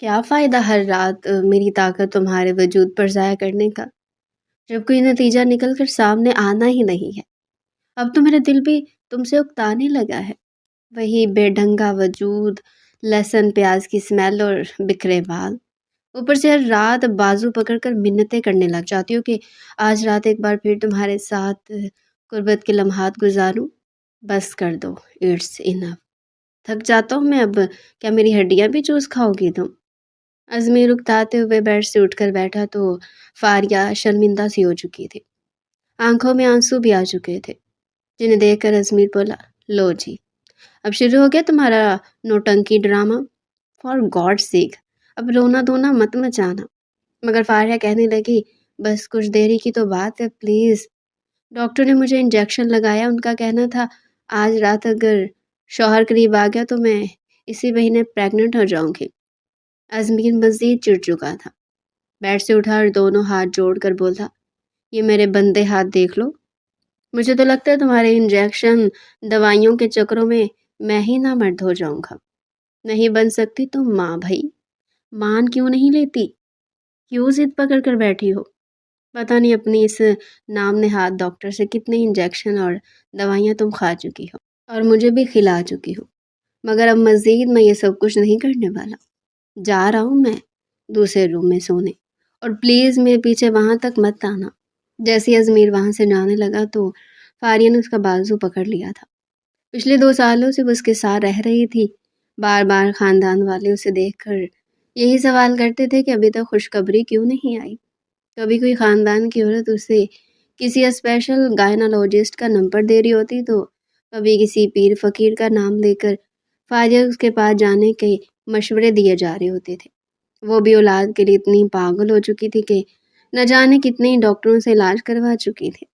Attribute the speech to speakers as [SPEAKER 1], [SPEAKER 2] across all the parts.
[SPEAKER 1] کیا فائدہ ہر رات میری طاقت تمہارے وجود پر ضائع کرنے کا، جب کوئی نتیجہ نکل کر سامنے آنا ہی نہیں ہے۔ اب تو میرا دل بھی تم سے اکتانے لگا ہے۔ وہی بے ڈھنگا وجود، لہسن پیاز کی اسمیل اور بکھرے بال، اوپر سے ہر رات بازو پکڑ کر منتیں کرنے لگ جاتی ہو کہ آج رات ایک بار پھر تمہارے ساتھ قربت کے لمحات گزاروں۔ بس کر دو، اٹس انف۔ تھک جاتا ہوں میں اب، کیا میری ہڈیاں بھی چوس کھاؤ گی تم؟ ازمیر اکتاتے ہوئے بیڈ سے اٹھ کر بیٹھا تو فاریہ شرمندہ سی ہو چکی تھی، آنکھوں میں آنسو بھی آ چکے تھے، جنہیں دیکھ کر ازمیر بولا، لو جی، اب شروع ہو گیا تمہارا نوٹنکی ڈرامہ؟ فار گاڈ سیک اب رونا دھونا مت مچانا۔ مگر فاریہ کہنے لگی، بس کچھ دیری کی تو بات ہے، پلیز۔ ڈاکٹر نے مجھے انجیکشن لگایا، ان کا کہنا تھا آج رات اگر شوہر قریب آ گیا تو میں اسی مہینے پریگننٹ ہو جاؤں گی۔ ازمیر مزید چڑ چکا تھا، بیڈ سے اٹھا اور دونوں ہاتھ جوڑ کر بولا، یہ میرے بندے ہاتھ دیکھ لو، مجھے تو لگتا ہے تمہارے انجیکشن دوائیوں کے چکروں میں ہی نہ مرد ہو جاؤں گا۔ نہیں بن سکتی تم ماں بھائی؟ مان کیوں نہیں لیتی؟ کیوں ضد پکڑ کر بیٹھی ہو؟ پتہ نہیں اپنی اس نام نہاد ڈاکٹر سے کتنے انجیکشن اور دوائیاں تم کھا چکی ہو اور مجھے بھی کھلا چکی ہو، مگر اب مزید میں یہ سب کچھ نہیں کرنے والا۔ جا رہا ہوں میں دوسرے روم میں سونے، اور پلیز میرے پیچھے وہاں تک مت آنا۔ جیسے ازمیر وہاں سے جانے لگا تو فاریہ نے اس کا بازو پکڑ لیا تھا۔ پچھلے 2 سالوں سے وہ اس کے ساتھ رہ رہی تھی، بار بار خاندان والے اسے دیکھ کر یہی سوال کرتے تھے کہ ابھی تک خوشخبری کیوں نہیں آئی۔ کبھی کوئی خاندان کی عورت اسے کسی اسپیشل گائنالوجسٹ کا نمبر دے رہی ہوتی تو کبھی کسی پیر فقیر کا نام لے کر فاریہ اس کے پاس جانے کے مشورے دیے جا رہے ہوتے تھے۔ وہ بھی اولاد کے لیے اتنی پاگل ہو چکی تھی کہ نہ جانے کتنے ہی ڈاکٹروں سے علاج کروا چکی تھی،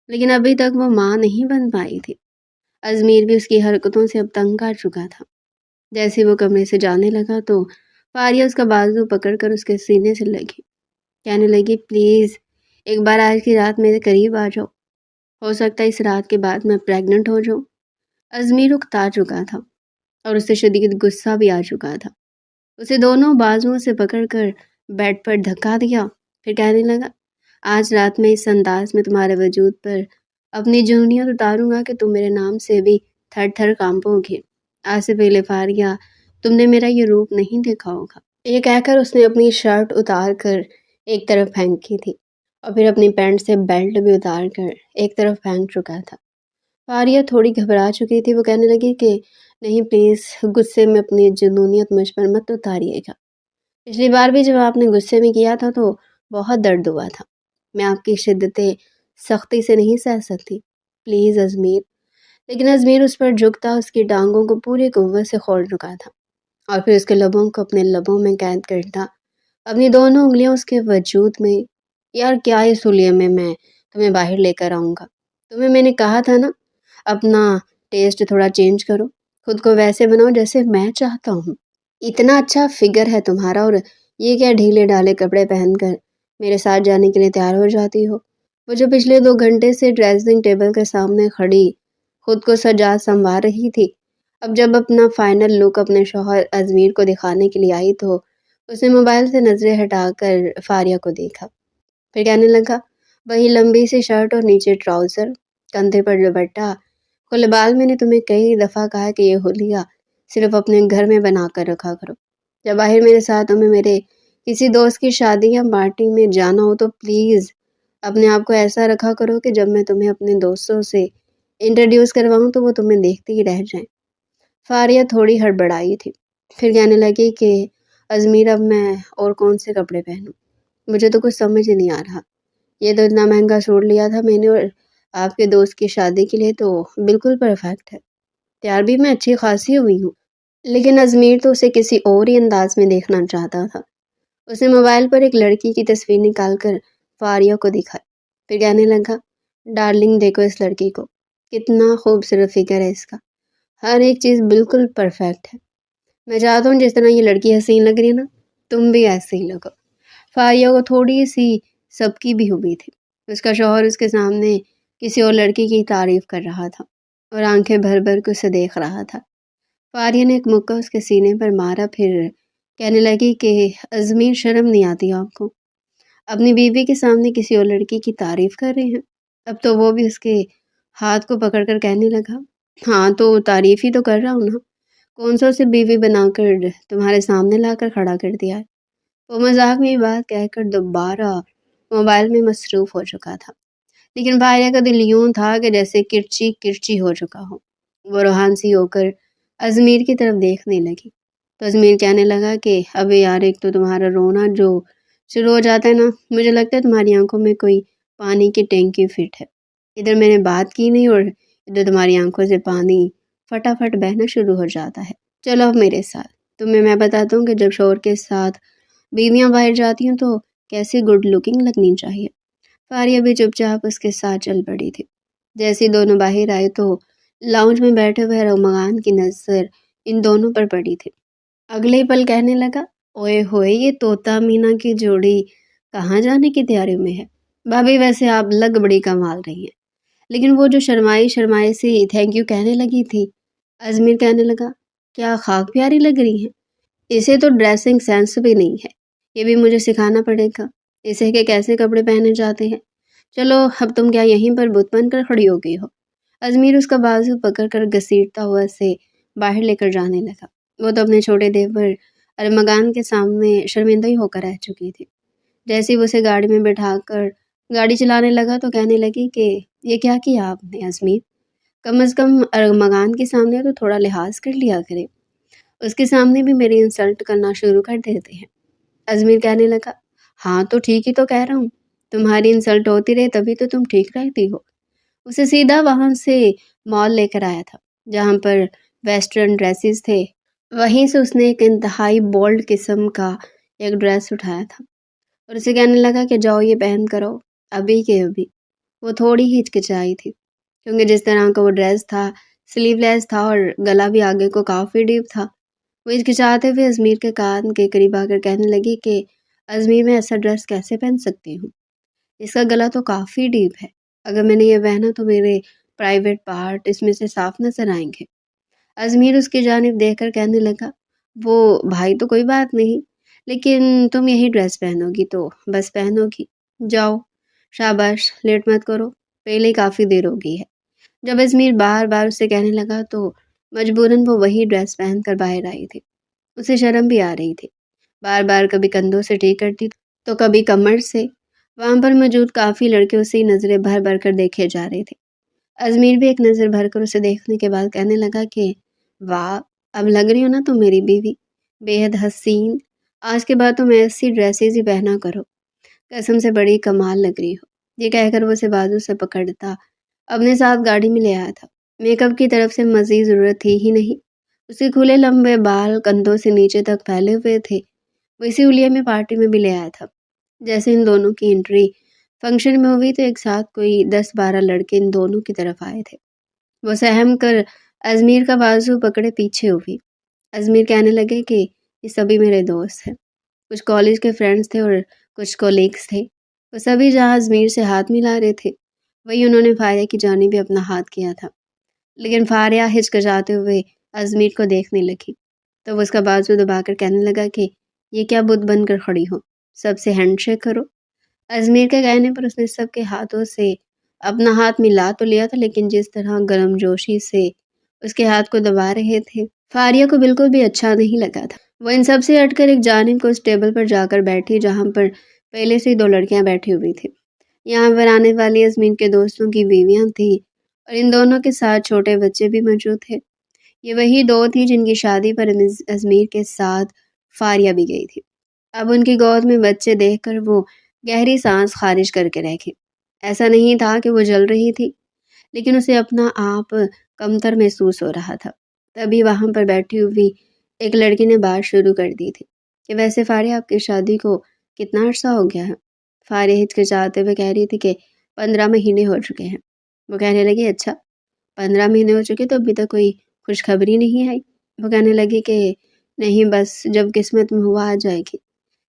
[SPEAKER 1] لیکن ابھی تک وہ ماں نہیں بن پائی تھی۔ ازمیر بھی اس کی حرکتوں سے اب تنگ آ چکا تھا۔ جیسے وہ کمرے سے جانے لگا تو فاریہ اس کا بازو پکڑ کر اس کے سینے سے لگی، کہنے لگی، پلیز ایک بار آج کی رات میرے قریب آ جاؤ، ہو سکتا ہے اس رات کے بعد میں پریگننٹ ہو جاؤں۔ ازمیر اکتا چکا تھا اور اسے شدید غصہ بھی آ چکا تھا۔ اسے دونوں بازوؤں سے پکڑ کر بیڈ پر دھکا دیا، پھر کہنے لگا، آج رات میں اس انداز میں تمہارے وجود پر اپنی جنونیت اتاروں گا کہ تم میرے نام سے بھی تھر تھر کانپو گے۔ آج سے پہلے فاریہ تم نے میرا یہ روپ نہیں دیکھا ہوگا۔ یہ کہہ کر اس نے اپنی شرٹ اتار کر ایک طرف پھینکی تھی اور پھر اپنی پینٹ سے بیلٹ بھی اتار کر ایک طرف پھینک چکا تھا۔ فاریہ تھوڑی گھبرا چکی تھی، وہ کہنے لگی کہ نہیں پلیز، غصے میں اپنی جنونیت مجھ پر مت اتاریے گا۔ پچھلی بار بھی جب آپ نے غصے میں کیا تھا تو بہت درد ہوا تھا، میں آپ کی شدت سختی سے نہیں سہ سکتی، پلیز ازمیر۔ لیکن ازمیر اس پر جھکتا اس کی ٹانگوں کو پوری قوت سے کھول چکا تھا اور پھر اس کے لبوں کو اپنے لبوں میں قید کرتا، اپنی دونوں انگلیاں اس کے وجود میں۔ یار کیا اس حلیے میں تمہیں باہر لے کر آؤں گا؟ تمہیں میں نے کہا تھا نا، اپنا ٹیسٹ تھوڑا چینج کرو، خود کو ویسے بناؤ جیسے میں چاہتا ہوں۔ اتنا اچھا فگر ہے تمہارا، اور یہ کیا ڈھیلے ڈھالے کپڑے پہن کر میرے ساتھ جانے کے لیے تیار ہو جاتی ہو؟ وہ جو پچھلے 2 گھنٹے سے ڈریسنگ ٹیبل کے سامنے کھڑی خود کو سجا سنوار رہی تھی، اب جب اپنا فائنل لک اپنے شوہر ازمیر کو دکھانے کے لیے آئی تو اس نے موبائل سے نظریں ہٹا کر فاریہ کو دیکھا، پھر کہنے لگا، وہی لمبی سی شرٹ اور نیچے ٹراؤزر، کندھے پر دوپٹہ، کھلے بال۔ میں نے تمہیں کئی دفعہ کہا کہ یہ حلیہ صرف اپنے گھر میں بنا کر رکھا کرو، جب باہر میرے ساتھ تمہیں میرے کسی دوست کی شادی یا پارٹی میں جانا ہو تو پلیز اپنے آپ کو ایسا رکھا کرو کہ جب میں تمہیں اپنے دوستوں سے انٹروڈیوس کرواؤں تو وہ تمہیں دیکھتے ہی رہ جائیں۔ فاریہ تھوڑی ہڑبڑائی تھی، پھر کہنے لگی کہ ازمیر اب میں اور کون سے کپڑے پہنوں؟ مجھے تو کچھ سمجھ نہیں آ رہا، یہ تو اتنا مہنگا سوٹ لیا تھا میں نے، اور آپ کے دوست کی شادی کے لیے تو بالکل پرفیکٹ ہے، تیار بھی میں اچھی خاصی ہوئی ہوں۔ لیکن ازمیر تو اسے کسی اور ہی انداز میں دیکھنا چاہتا تھا۔ اس نے موبائل پر ایک لڑکی کی تصویر نکال کر فاریہ کو دکھائی، پھر کہنے لگا، ڈارلنگ دیکھو اس لڑکی کو، کتنا خوبصورت فگر ہے اس کا، ہر ایک چیز بالکل پرفیکٹ ہے۔ میں چاہتا ہوں جس طرح یہ لڑکی حسین لگ رہی ہے نا، تم بھی ایسے ہی لگو۔ فاریہ کو تھوڑی سی سب کی بھی ہوئی تھی، اس کا شوہر اس کے سامنے کسی اور لڑکی کی تعریف کر رہا تھا اور آنکھیں بھر بھر کے اسے دیکھ رہا تھا۔ فاریہ نے ایک مکہ اس کے سینے پر مارا، پھر کہنے لگی کہ ازمیر شرم نہیں آتی آپ کو؟ اپنی بیوی کے سامنے کسی اور لڑکی کی تعریف کر رہے ہیں؟ اب تو وہ بھی اس کے ہاتھ کو پکڑ کر کہنے لگا، ہاں تو تعریف ہی تو کر رہا ہوں نا، کون سا اسے بیوی بنا کر تمہارے سامنے لا کر کھڑا کر دیا ہے؟ وہ مذاق میں یہ بات کہہ کر دوبارہ موبائل میں مصروف ہو چکا تھا، لیکن فاریہ کا دل یوں تھا کہ جیسے کرچی کرچی ہو چکا ہو۔ وہ روحان سی ہو کر ازمیر کی طرف دیکھنے لگی تو ازمیر کہنے لگا کہ ابے یار، ایک تو تمہارا رونا جو شروع ہو جاتا ہے نا، مجھے لگتا ہے تمہاری آنکھوں میں کوئی پانی کی ٹینکی فٹ ہے۔ ادھر میں نے بات کی نہیں اور ادھر تمہاری آنکھوں سے پانی فٹافٹ بہنا شروع ہو جاتا ہے۔ چلو اب میرے ساتھ، تمہیں میں بتاتا ہوں کہ جب شوہر کے ساتھ بیویاں باہر جاتی ہیں تو کیسی گڈ لکنگ لگنی چاہیے۔ فاریہ بھی چپ چاپ اس کے ساتھ چل پڑی تھی۔ جیسے دونوں باہر آئے تو لاؤنج میں بیٹھے ہوئے رمضان کی نظر ان دونوں پر پڑی تھی۔ اگلے ہی پل کہنے لگا، اوئے ہوئے، یہ طوطا مینا کی جوڑی کہاں جانے کی تیاری میں ہے؟ بھابھی ویسے آپ لگ بڑی کمال رہی ہیں، لیکن وہ جو شرمائی شرمائی سے تھینک یو کہنے لگی تھی۔ ازمیر کہنے لگا، کیا خاک پیاری لگ رہی ہیں؟ اسے تو ڈریسنگ سینس بھی نہیں ہے، یہ بھی مجھے سکھانا پڑے گا اسے کہ کیسے کپڑے پہنے جاتے ہیں۔ چلو اب تم کیا یہیں پر بت بن کر کھڑی ہو گئی ہو؟ ازمیر اس کا بازو پکڑ کر گھسیٹتا ہوا اسے باہر لے کر جانے لگا۔ وہ تو اپنے چھوٹے دیور ارمغان کے سامنے شرمندہ ہی ہو کر رہ چکی تھی۔ جیسے ہی وہ اسے گاڑی میں بٹھا کر گاڑی چلانے لگا تو کہنے لگی کہ یہ کیا کیا آپ نے ازمیر؟ کم از کم ارمغان کے سامنے تو تھوڑا لحاظ کر لیا کرے، اس کے سامنے بھی میری انسلٹ کرنا شروع کر دیتے ہیں۔ ازمیر کہنے لگا، ہاں تو ٹھیک ہی تو کہہ رہا ہوں، تمہاری انسلٹ ہوتی رہے تبھی تو تم ٹھیک رہتی ہو۔ اسے سیدھا وہاں سے مال لے کر آیا تھا جہاں پر ویسٹرن ڈریسز تھے، وہیں سے اس نے ایک انتہائی بولڈ قسم کا ایک ڈریس اٹھایا تھا اور اسے کہنے لگا کہ جاؤ یہ پہن کرو ابھی کے ابھی۔ وہ تھوڑی ہی ہچکچائی تھی کیونکہ جس طرح کا وہ ڈریس تھا سلیو لیس تھا اور گلا بھی آگے کو کافی ڈیپ تھا۔ وہ ہچکچاتے ہوئے ازمیر کے کان کے قریب آ کر کہنے لگی کہ ازمیر، میں ایسا ڈریس کیسے پہن سکتی ہوں؟ اس کا گلا تو کافی ڈیپ ہے، اگر میں نے یہ پہنا تو میرے پرائیویٹ پارٹ اس میں سے صاف نظر آئیں گے۔ ازمیر اس کی جانب دیکھ کر کہنے لگا، وہ بھائی تو کوئی بات نہیں، لیکن تم یہی ڈریس پہنو گی تو بس پہنو گی، جاؤ شاباش، لیٹ مت کرو، پہلے ہی کافی دیر ہو گئی ہے۔ جب ازمیر بار بار اسے کہنے لگا تو مجبوراً وہ وہی ڈریس پہن کر باہر آئی تھی۔ اسے شرم بھی آ رہی تھی، بار بار کبھی کندھوں سے ٹھیک کرتی تو کبھی کمر سے۔ وہاں پر موجود کافی لڑکے اسے نظریں بھر بھر کر دیکھے جا رہے تھے۔ ازمیر بھی ایک نظر بھر کر اسے دیکھنے کے بعد کہنے لگا کہ واہ، اب لگ رہی ہو نا تم میری بیوی، بے حد حسین، آج کے بعد تم ایسی ڈریسز ہی پہنا کرو، قسم سے بڑی کمال لگ رہی ہو۔ یہ کہہ کر وہ اسے بازو سے پکڑتا اپنے ساتھ گاڑی میں لے آیا تھا۔ میک اپ کی طرف سے مزید ضرورت تھی ہی نہیں، اس کے کھلے لمبے بال کندھوں سے نیچے تک پھیلے ہوئے تھے۔ وہ اسی حلیے میں پارٹی میں بھی لے آیا تھا۔ جیسے ان دونوں کی انٹری فنکشن میں ہوئی تو ایک ساتھ کوئی 10-12 لڑکے ان دونوں کی طرف آئے تھے۔ وہ سہم کر ازمیر کا بازو پکڑے پیچھے ہوئی۔ ازمیر کہنے لگے کہ یہ سبھی میرے دوست ہیں، کچھ کالج کے فرینڈز تھے اور کچھ کولیگز تھے۔ وہ سبھی جہاں ازمیر سے ہاتھ ملا رہے تھے وہی انہوں نے فاریہ کی جانب بھی اپنا ہاتھ کیا تھا، لیکن فاریہ ہچکچاتے ہوئے ازمیر کو دیکھنے لگی تو وہ اس کا بازو دبا کر کہنے لگا کہ یہ کیا بت بن کر کھڑی ہو، سب سے ہینڈ شیک کرو۔ ازمیر کے کہنے پر اس نے سب کے ہاتھوں سے اپنا ہاتھ ملا تو لیا تھا، لیکن جس طرح گرم جوشی سے اس کے ہاتھ کو دبا رہے تھے فاریہ کو بالکل بھی اچھا نہیں لگا تھا۔ وہ ان سب سے ہٹ کر ایک جانب کو اس ٹیبل پر جا کر بیٹھی جہاں پر پہلے سے 2 لڑکیاں بیٹھی ہوئی تھیں۔ یہاں پر آنے والی ازمیر کے دوستوں کی بیویاں تھیں اور ان دونوں کے ساتھ چھوٹے بچے بھی موجود تھے۔ یہ وہی 2 تھی جن کی شادی پر ازمیر کے ساتھ فاریہ بھی گئی تھی۔ اب ان کی گود میں بچے دیکھ کر وہ گہری سانس خارج کر کے رہ گئی۔ ایسا نہیں تھا کہ وہ جل رہی تھی، لیکن اسے اپنا آپ کمتر محسوس ہو رہا تھا۔ تبھی وہاں پر بیٹھی ہوئی ایک لڑکی نے بات شروع کر دی تھی کہ ویسے فاریہ، آپ کی شادی کو کتنا عرصہ ہو گیا ہے؟ فاریہ ہچکچاتے ہوئے کہہ رہی تھی کہ 15 مہینے ہو چکے ہیں۔ وہ کہنے لگی، اچھا 15 مہینے ہو چکے تو ابھی تک کوئی خوشخبری نہیں آئی؟ وہ کہنے لگی کہ نہیں، بس جب قسمت میں ہوا آ جائے گی۔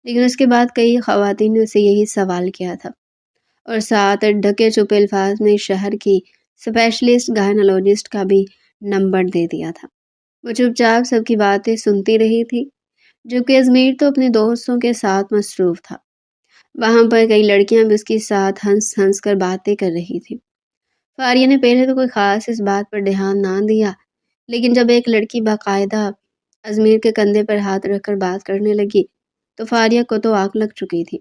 [SPEAKER 1] لیکن اس کے بعد کئی خواتین نے اسے یہی سوال کیا تھا اور ساتھ ڈھکے چھپے الفاظ میں شہر کی اسپیشلسٹ گائنالوجسٹ کا بھی نمبر دے دیا تھا۔ وہ چپ چاپ سب کی باتیں سنتی رہی تھی، جبکہ ازمیر تو اپنے دوستوں کے ساتھ مصروف تھا۔ وہاں پر کئی لڑکیاں بھی اس کے ساتھ ہنس ہنس کر باتیں کر رہی تھیں۔ فاریہ نے پہلے تو کوئی خاص اس بات پر دھیان نہ دیا، لیکن جب ایک لڑکی باقاعدہ ازمیر کے کندھے پر ہاتھ رکھ کر بات کرنے لگی تو فاریہ کو تو آگ لگ چکی تھی۔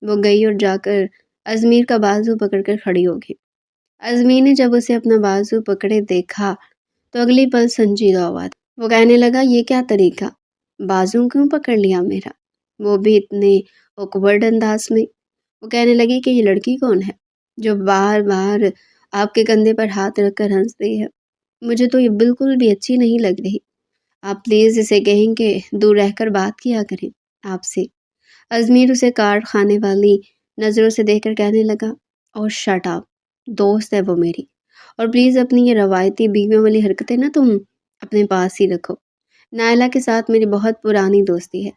[SPEAKER 1] وہ گئی اور جا کر ازمیر کا بازو پکڑ کر کھڑی ہو گئی۔ ازمیر نے جب اسے اپنا بازو پکڑے دیکھا تو اگلی پل سنجیدہ ہوا تھا۔ وہ کہنے لگا، یہ کیا طریقہ، بازو کیوں پکڑ لیا میرا، وہ بھی اتنے اوکورڈ انداز میں۔ وہ کہنے لگی کہ یہ لڑکی کون ہے جو بار بار آپ کے کندھے پر ہاتھ رکھ کر ہنس رہی ہے، مجھے تو یہ بالکل بھی اچھی نہیں لگ رہی، آپ پلیز اسے کہیں کہ دور رہ کر بات کیا کریں آپ سے۔ ازمیر اسے کاٹ کھانے والی نظروں سے دیکھ کر کہنے لگا، اور شٹ اپ، دوست ہے وہ میری، اور پلیز اپنی یہ روایتی بیویوں والی حرکتیں نا تم اپنے پاس ہی رکھو۔ نائلہ کے ساتھ میری بہت پرانی دوستی ہے،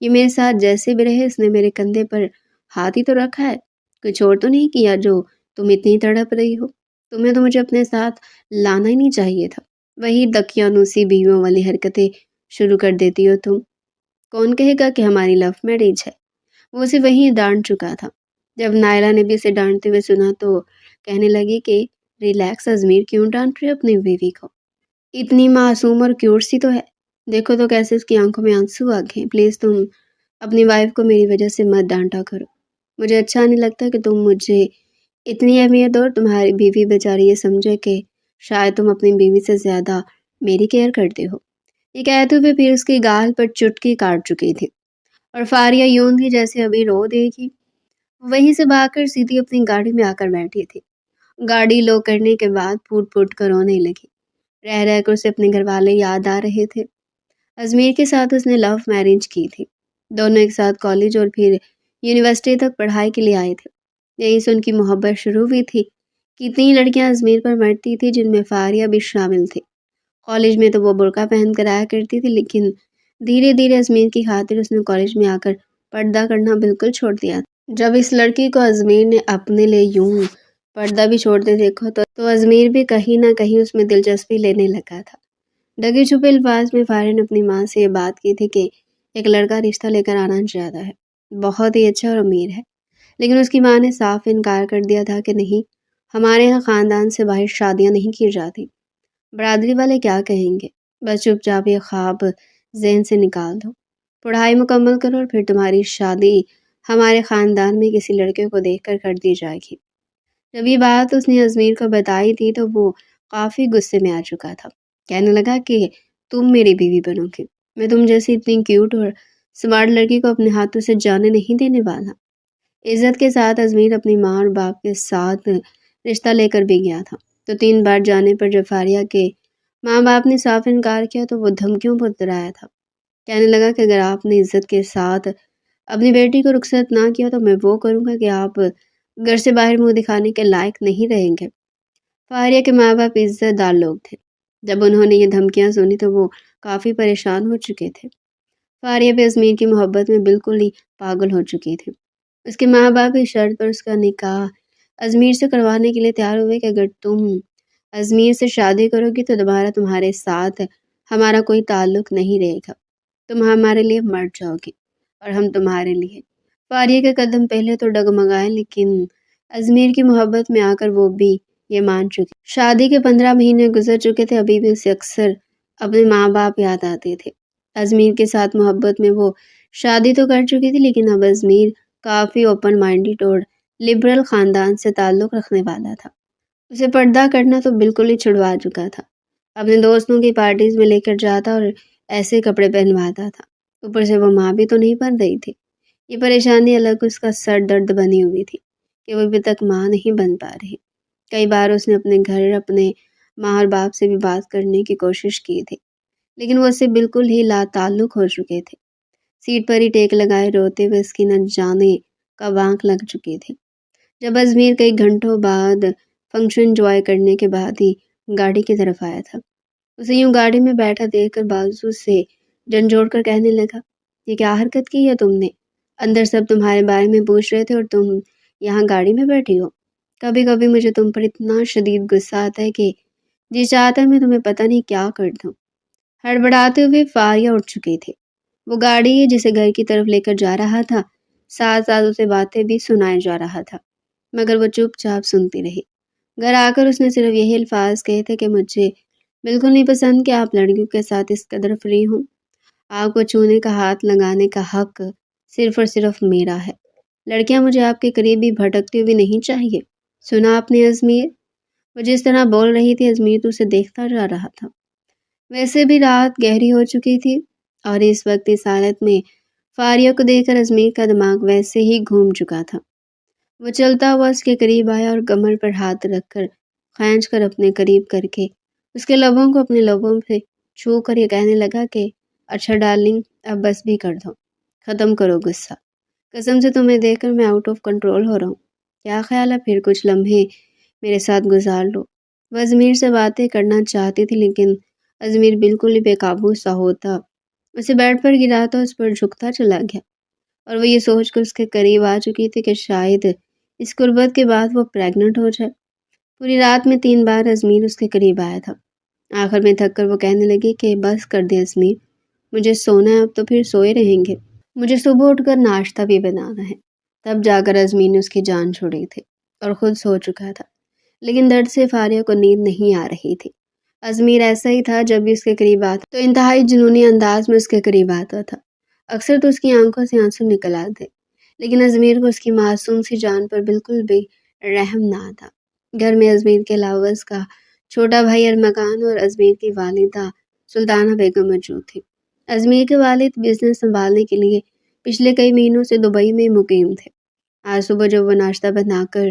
[SPEAKER 1] یہ میرے ساتھ جیسے بھی رہے اس نے میرے کندھے پر ہاتھ ہی تو رکھا ہے، کچھ اور تو نہیں کیا جو تم اتنی تڑپ رہی ہو، تمہیں تو مجھے اپنے ساتھ لانا ہی نہیں چاہیے تھا، وہی دقیانوسی بیویوں والی حرکتیں شروع کر دیتی ہو تم، کون کہے گا کہ ہماری لو میرج ہے۔ وہ اسے وہیں ڈانٹ چکا تھا۔ جب نائلہ نے بھی اسے ڈانٹتے ہوئے سنا تو کہنے لگی کہ ریلیکس ازمیر، کیوں ڈانٹ رہے ہو اپنی بیوی کو، اتنی معصوم اور کیوٹ سی تو ہے، دیکھو تو کیسے اس کی آنکھوں میں آنسو آ گئے، پلیز تم اپنی وائف کو میری وجہ سے مت ڈانٹا کرو، مجھے اچھا نہیں لگتا کہ تم مجھے اتنی اہمیت دو اور تمہاری بیوی بیچاری یہ سمجھے کہ شاید تم اپنی بیوی سے زیادہ میری کیئر کرتے ہو۔ یہ کہتے ہوئے پھر اس کی گال پر چٹکی کاٹ چکی تھی اور فاریہ یوں تھی جیسے ابھی رو دے گی۔ وہیں سے بھاگ کر سیدھی اپنی گاڑی میں آ کر بیٹھی تھی۔ گاڑی لو کرنے کے بعد پھوٹ پھوٹ کر رونے لگی۔ رہ رہ کر اسے اپنے گھر والے یاد آ رہے تھے۔ ازمیر کے ساتھ اس نے لو میرج کی تھی، دونوں ایک ساتھ کالج اور پھر یونیورسٹی تک پڑھائی کے لیے آئے تھے، یہیں سے ان کی محبت شروع ہوئی تھی۔ کتنی لڑکیاں ازمیر پر مرتی تھی جن میں فاریہ بھی شامل تھی۔ کالج میں تو وہ برقع پہن کر آیا کرتی تھی، لیکن دھیرے دھیرے ازمیر کی خاطر اس نے کالج میں آ کر پردہ کرنا بالکل چھوڑ دیا۔ جب اس لڑکی کو ازمیر نے اپنے لیے یوں پردہ بھی چھوڑتے دیکھا تو ازمیر بھی کہیں نہ کہیں اس میں دلچسپی لینے لگا تھا۔ ڈگے چھپے الفاظ میں فاریہ نے اپنی ماں سے یہ بات کی تھی کہ ایک لڑکا رشتہ لے کر آنا چاہتا ہے، بہت ہی اچھا اور امیر ہے، لیکن اس کی ماں نے صاف انکار کر دیا تھا کہ نہیں، ہمارے یہاں خاندان سے باہر شادیاں نہیں کی جاتی، برادری والے کیا کہیں گے، بس چپ چاپ یہ خواب ذہن سے نکال دو، پڑھائی مکمل کرو اور پھر تمہاری شادی ہمارے خاندان میں کسی لڑکے کو دیکھ کر دی جائے گی۔ جب یہ بات اس نے ازمیر کو بتائی تھی تو وہ کافی غصے میں آ چکا تھا، کہنے لگا کہ تم میری بیوی بنو گے، میں تم جیسی اتنی کیوٹ اور سمارٹ لڑکی کو اپنے ہاتھوں سے جانے نہیں دینے والا۔ عزت کے ساتھ ازمیر اپنی ماں اور باپ کے ساتھ رشتہ لے کر بھی گیا تھا، تو 3 بار جانے پر جب فاریہ کے ماں باپ نے صاف انکار کیا تو وہ دھمکیوں پر اترایا تھا، کہنے لگا کہ اگر آپ نے عزت کے ساتھ اپنی بیٹی کو رخصت نہ کیا تو میں وہ کروں گا کہ آپ گھر سے باہر منہ دکھانے کے لائق نہیں رہیں گے۔ فاریہ کے ماں باپ عزت دار لوگ تھے، جب انہوں نے یہ دھمکیاں سنی تو وہ کافی پریشان ہو چکے تھے۔ فاریہ بھی ازمیر کی محبت میں بالکل ہی پاگل ہو چکی تھی۔ اس کے ماں باپ اس شرط پر اس کا نکاح ازمیر سے کروانے کے لیے تیار ہوئے کہ اگر تم ازمیر سے شادی کرو گی تو دوبارہ تمہارے ساتھ ہمارا کوئی تعلق نہیں رہے گا، تم ہمارے لیے مر جاؤ گی اور ہم تمہارے لیے۔ فاریہ کے قدم پہلے تو ڈگمگائے، لیکن ازمیر کی محبت میں آ کر وہ بھی یہ مان چکی۔ شادی کے 15 مہینے گزر چکے تھے، ابھی بھی اسے اکثر اپنے ماں باپ یاد آتے تھے۔ ازمیر کے ساتھ محبت میں وہ شادی تو کر چکی تھی، لیکن اب ازمیر کافی اوپن مائنڈڈ اور لبرل خاندان سے تعلق رکھنے والا تھا۔ اسے پردہ کرنا تو بالکل ہی چھڑوا چکا تھا، اپنے دوستوں کی پارٹیز میں لے کر جاتا اور ایسے کپڑے پہنواتا تھا، اوپر سے وہ ماں بھی تو نہیں بن رہی تھی۔ یہ پریشانی الگ اس کا سر درد بنی ہوئی تھی کہ وہ ابھی تک ماں نہیں بن پا رہی۔ کئی بار اس نے اپنے گھر اپنے ماں اور باپ سے بھی بات کرنے کی کوشش کی تھی، لیکن وہ اس سے بالکل ہی لا تعلق ہو چکے تھے۔ سیٹ پر ہی ٹیک لگائے روتے ہوئے اس کی نہ جانے کب آنکھ لگ چکی تھی۔ جب ازمیر کئی گھنٹوں بعد فنکشن انجوائے کرنے کے بعد ہی گاڑی کی طرف آیا تھا، اسے یوں گاڑی میں بیٹھا دیکھ کر بازو سے جھنجھوڑ کر کہنے لگا، یہ کیا حرکت کی ہے تم نے، اندر سب تمہارے بارے میں پوچھ رہے تھے اور تم یہاں گاڑی میں بیٹھی ہو۔ کبھی کبھی مجھے تم پر اتنا شدید غصہ آتا ہے کہ جی چاہتا ہے میں تمہیں پتہ نہیں کیا کر دوں۔ ہڑبڑاتے ہوئے فاریہ اٹھ چکی تھی، وہ گاڑی جسے گھر کی طرف لے کر جا رہا تھا، ساتھ ساتھ اسے باتیں بھی سنائے جا رہا تھا، مگر وہ چپ چاپ سنتی رہی۔ گھر آ کر اس نے صرف یہی الفاظ کہے تھے کہ مجھے بالکل نہیں پسند کہ آپ لڑکیوں کے ساتھ اس قدر فری ہوں۔ آپ کو چھونے کا، ہاتھ لگانے کا حق صرف اور صرف میرا ہے۔ لڑکیاں مجھے آپ کے قریب بھی بھٹکتی ہوئی نہیں چاہیے۔ سنا آپ نے ازمیر؟ وہ جس طرح بول رہی تھی ازمیر تو اسے دیکھتا جا رہا تھا۔ ویسے بھی رات گہری ہو چکی تھی اور اس وقت اس حالت میں فاریہ کو دیکھ کر ازمیر کا دماغ ویسے ہی گھوم چکا تھا۔ وہ چلتا ہوا اس کے قریب آیا اور کمر پر ہاتھ رکھ کر کھینچ کر اپنے قریب کر کے اس کے لبوں کو اپنے لبوں سے چھو کر یہ کہنے لگا کہ اچھا ڈارلنگ، اب بس بھی کر دو، ختم کرو غصہ۔ قسم سے تمہیں دیکھ کر میں آؤٹ آف کنٹرول ہو رہا ہوں۔ کیا خیال ہے پھر کچھ لمحے میرے ساتھ گزار لو؟ وہ ازمیر سے باتیں کرنا چاہتی تھی لیکن ازمیر بالکل ہی بے قابو سا ہوتا اسے بیڈ پر گرا تو اس پر جھکتا چلا گیا، اور وہ یہ سوچ کر اس کے قریب آ چکی تھی کہ شاید اس قربت کے بعد وہ پریگننٹ ہو جائے۔ پوری رات میں 3 بار ازمیر اس کے قریب آیا تھا۔ آخر میں تھک کر وہ کہنے لگی کہ بس کر دے ازمیر، مجھے سونا ہے، اب تو پھر سوئے رہیں گے، مجھے صبح اٹھ کر ناشتہ بھی بنانا ہے۔ تب جا کر ازمیر نے اس کی جان چھوڑی تھی اور خود سو چکا تھا، لیکن درد سے فاریہ کو نیند نہیں آ رہی تھی۔ ازمیر ایسا ہی تھا، جب بھی اس کے قریب آتا تو انتہائی جنونی انداز میں اس کے قریب آتا تھا۔ اکثر تو اس کی آنکھوں سے آنسو نکل آتے، لیکن ازمیر کو اس کی معصوم سی جان پر بالکل بھی رحم نہ آتا۔ گھر میں ازمیر کے علاوہ اس کا چھوٹا بھائی ارمغان اور ازمیر کی والدہ سلطانہ بیگم موجود تھی۔ ازمیر کے والد بزنس سنبھالنے کے لیے پچھلے کئی مہینوں سے دبئی میں مقیم تھے۔ آج صبح جب وہ ناشتہ بنا کر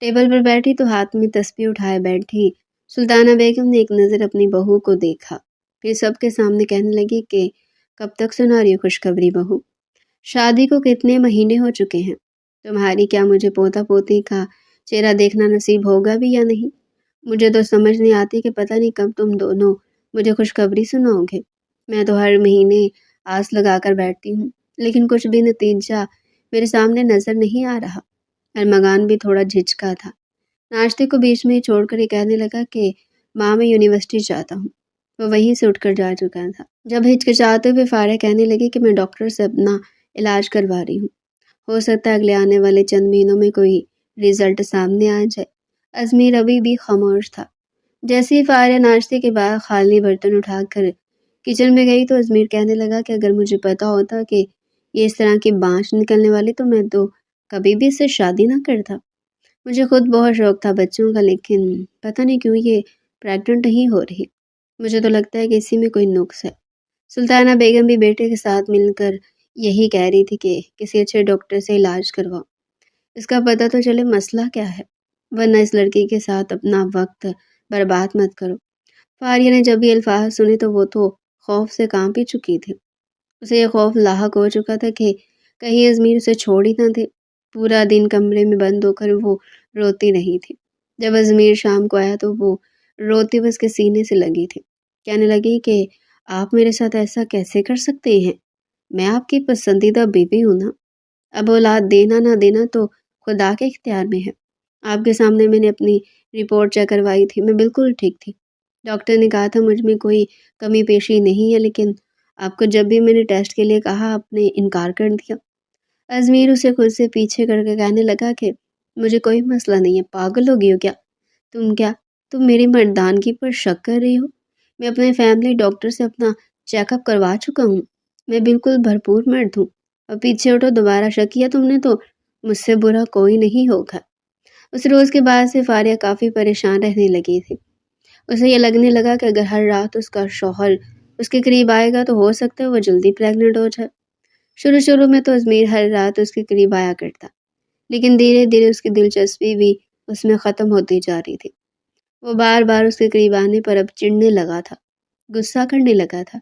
[SPEAKER 1] ٹیبل پر بیٹھی تو ہاتھ میں تسبیح اٹھائے بیٹھی سلطانہ بیگم نے ایک نظر اپنی بہو کو دیکھا، پھر سب کے سامنے کہنے لگی کہ کب تک سنا رہی ہو خوشخبری بہو؟ شادی کو کتنے مہینے ہو چکے ہیں؟ تمہاری کیا مجھے پوتا پوتی کا چہرہ دیکھنا نصیب ہوگا بھی یا نہیں؟ مجھے تو سمجھ نہیں آتی کہ پتہ نہیں کب تم دونوں مجھے خوشخبری سناؤ گے۔ میں تو ہر مہینے آس لگا کر بیٹھتی ہوں، لیکن کچھ بھی نتیجہ میرے سامنے نظر نہیں آ رہا۔ ارمغان بھی تھوڑا جھجکا تھا۔ ناشتے کو بیچ میں ہی چھوڑ کر یہ کہنے لگا کہ ماں میں یونیورسٹی جاتا ہوں۔ وہ وہیں سے اٹھ کر جا چکا تھا۔ جب ہچکچاتے ہوئے فاریہ کہنے لگی کہ میں ڈاکٹر سے اپنا علاج کروا رہی ہوں، ہو سکتا ہے اگلے آنے والے چند مہینوں میں کوئی رزلٹ سامنے آ جائے۔ ازمیر ابھی بھی خاموش تھا۔ جیسے ہی فاریہ ناشتے کے بعد خالی برتن اٹھا کر کچن میں گئی تو ازمیر کہنے لگا کہ اگر مجھے پتا ہوتا کہ یہ اس طرح کی بانچ نکلنے والی تو میں تو کبھی بھی اس سے شادی نہ کرتا۔ مجھے خود بہت شوق تھا بچوں کا، لیکن پتہ نہیں کیوں یہ پریگننٹ نہیں ہو رہی۔ مجھے تو لگتا ہے کہ اسی میں کوئی نقص ہے۔ سلطانہ بیگم بھی بیٹے کے ساتھ مل کر یہی کہہ رہی تھی کہ کسی اچھے ڈاکٹر سے علاج کرواؤ، اس کا پتہ تو چلے مسئلہ کیا ہے، ورنہ اس لڑکی کے ساتھ اپنا وقت برباد مت کرو۔ فاریہ نے جب یہ الفاظ سنے تو وہ تو خوف سے کانپ ہی چکی تھی۔ اسے یہ خوف لاحق ہو چکا تھا کہ کہیں ازمیر اسے چھوڑ ہی نہ دے۔ پورا دن کمرے میں بند ہو کر وہ روتی رہی تھی۔ جب ازمیر شام کو آیا تو وہ روتی ہوئے اس کے سینے سے لگی تھی، کہنے لگی کہ آپ میرے ساتھ ایسا کیسے کر سکتے ہیں؟ میں آپ کی پسندیدہ بیوی ہوں نا۔ اب اولاد دینا نہ دینا تو خدا کے اختیار میں ہے۔ آپ کے سامنے میں نے اپنی رپورٹ چیک کروائی تھی، میں بالکل ٹھیک تھی۔ ڈاکٹر نے کہا تھا مجھ میں کوئی کمی پیشی نہیں ہے، لیکن آپ کو جب بھی میں نے ٹیسٹ کے لیے کہا آپ نے انکار کر دیا۔ ازمیر اسے خود سے پیچھے کر کے کہنے لگا کہ مجھے کوئی مسئلہ نہیں ہے، پاگل ہو گئی ہو کیا؟ تم میری مردانگی پر شک کر رہی ہو؟ میں اپنے فیملی ڈاکٹر سے اپنا چیک اپ کروا چکا ہوں، میں بالکل بھرپور مرد ہوں، اور پیچھے اٹھو، دوبارہ شک کیا تم نے تو مجھ سے برا کوئی نہیں ہوگا۔ اس روز کے بعد سے فاریہ کافی پریشان رہنے لگی تھی۔ اسے یہ لگنے لگا کہ اگر ہر رات اس کا شوہر اس کے قریب آئے گا تو ہو سکتا ہے وہ جلدی پریگننٹ ہو جائے۔ شروع میں تو ازمیر ہر رات اس کے قریب آیا کرتا، لیکن دھیرے دھیرے اس کی دلچسپی بھی اس میں ختم ہوتی جا رہی تھی۔ وہ بار بار اس کے قریب آنے پر اب چڑھنے لگا تھا، غصہ کرنے لگا تھا۔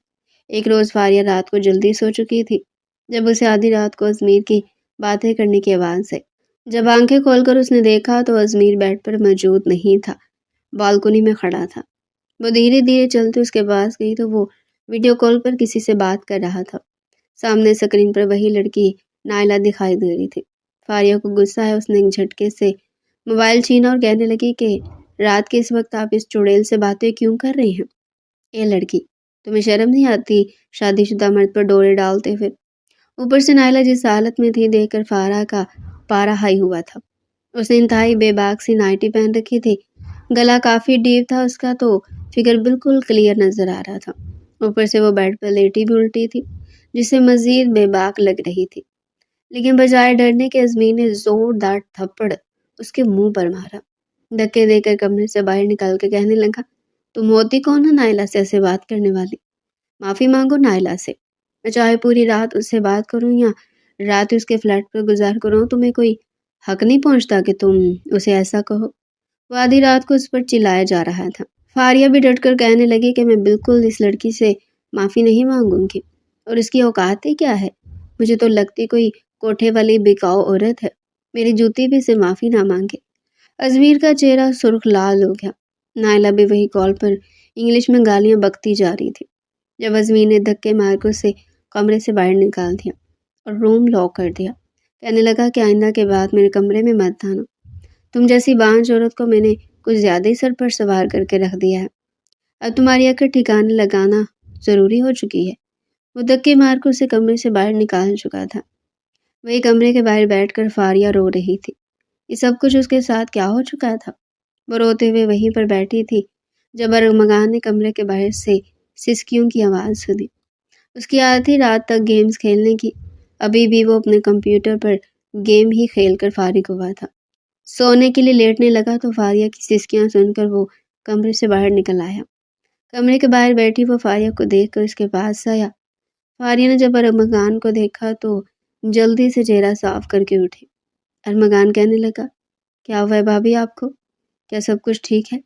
[SPEAKER 1] ایک روز فاریہ رات کو جلدی سو چکی تھی، جب اسے آدھی رات کو ازمیر کی باتیں کرنے کی آواز آئی۔ جب آنکھیں کھول کر اس نے دیکھا تو ازمیر بیڈ پر موجود نہیں تھا، بالکنی میں کھڑا تھا۔ وہ دھیرے دھیرے چلتے اس کے پاس گئی تو وہ ویڈیو کال پر کسی سے بات کر رہا تھا۔ سامنے اسکرین پر وہی لڑکی نائلہ دکھائی دے رہی تھی۔ فاریہ کو غصہ ہے، اس نے ایک جھٹکے سے موبائل چھینا اور کہنے لگی کہ رات کے اس وقت آپ اس چڑیل سے باتیں کیوں کر رہے ہیں؟ اے لڑکی، تمہیں شرم نہیں آتی شادی شدہ مرد پر ڈورے ڈالتے ہوئے؟ اوپر سے نائلہ جس حالت میں تھی دیکھ کر فارا کا پارا ہائی ہوا تھا۔ اس نے انتہائی بے باک سی نائٹی پہن رکھی تھی، گلا کافی ڈیپ تھا اس کا تو فگر بالکل کلیئر نظر آ رہا تھا۔ اوپر سے وہ بیڈ پر لیٹی بھی الٹی تھی جس سے مزید بے باک لگ رہی تھی، لیکن بجائے ڈرنے کے ازمیر نے زوردار تھپڑ اس کے منہ پر مارا۔ دھکے دے کر کمرے سے باہر نکال کے کہنے لگا، تم ہوتی کون ہو نائلہ سے ایسے بات کرنے والی؟ معافی مانگو نائلہ سے۔ میں چاہے پوری رات اس سے بات کروں یا رات اس کے فلیٹ پر گزار کروں، تمہیں کوئی حق نہیں پہنچتا کہ تم اسے ایسا کہو۔ وہ آدھی رات کو اس پر چلایا جا رہا تھا۔ فاریہ بھی ڈٹ کر کہنے لگی کہ میں بالکل اس لڑکی سے معافی نہیں مانگوں گی، اور اس کی اوقات ہی کیا ہے؟ مجھے تو لگتی کوئی کوٹھے والی بکاؤ عورت ہے، میری جوتی بھی سے معافی نہ مانگے۔ ازمیر کا چہرہ سرخ لال ہو گیا۔ نائلہ بھی وہی کال پر انگلش میں گالیاں بکتی جا رہی تھی جب ازمیر نے دھکے مار کر اسے کمرے سے باہر نکال دیا اور روم لاک کر دیا۔ کہنے لگا کہ آئندہ کے بعد میرے کمرے میں مت آنا، تم جیسی بانجھ عورت کو میں نے کچھ زیادہ ہی سر پر سوار کر کے رکھ دیا ہے، اب تمہاری عقل ٹھکانے لگانا ضروری ہو چکی ہے۔ وہ دھکے مار کر اسے کمرے سے باہر نکال چکا تھا۔ وہی کمرے کے باہر بیٹھ کر فاریہ رو رہی تھی۔ یہ سب کچھ اس کے ساتھ کیا ہو چکا تھا؟ وہ روتے ہوئے وہیں پر بیٹھی تھی جب ارمغان نے کمرے کے باہر سے سسکیوں کی آواز سنی۔ اس کی عادت تھی رات تک گیمز کھیلنے کی، ابھی بھی وہ اپنے کمپیوٹر پر گیم ہی کھیل کر فارغ ہوا تھا۔ سونے کے لیے لیٹنے لگا تو فاریہ کی سسکیاں سن کر وہ کمرے سے باہر نکل آیا۔ کمرے کے باہر بیٹھی وہ فاریہ کو دیکھ کر اس کے پاس آیا۔ فاریہ نے جب ارمغان کو دیکھا تو جلدی سے چہرہ صاف کر کے اٹھی۔ ارمغان کہنے لگا، کیا ہوا ہے بھابھی آپ کو؟ کیا سب کچھ ٹھیک ہے؟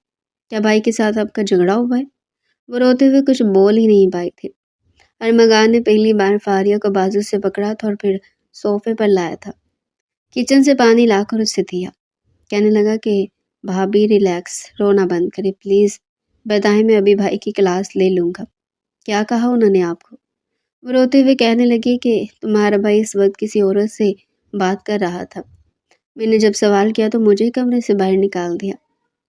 [SPEAKER 1] کیا بھائی کے ساتھ آپ کا جھگڑا ہوا ہے؟ وہ روتے ہوئے کچھ بول ہی نہیں پائے تھے۔ ارمغان نے پہلی بار فاریہ کو بازو سے پکڑا تھا اور پھر صوفے پر لایا تھا، کچن سے پانی لا کر اسے دیا۔ کہنے لگا کہ بھابھی ریلیکس، رونا بند کرے پلیز، بتائیں میں ابھی بھائی کی کلاس لے لوں گا۔ کیا کہا انہوں نے آپ کو؟ وہ روتے ہوئے کہنے لگی کہ تمہارا بھائی اس وقت کسی عورت سے بات کر رہا تھا، میں نے جب سوال کیا تو مجھے کمرے سے باہر نکال دیا۔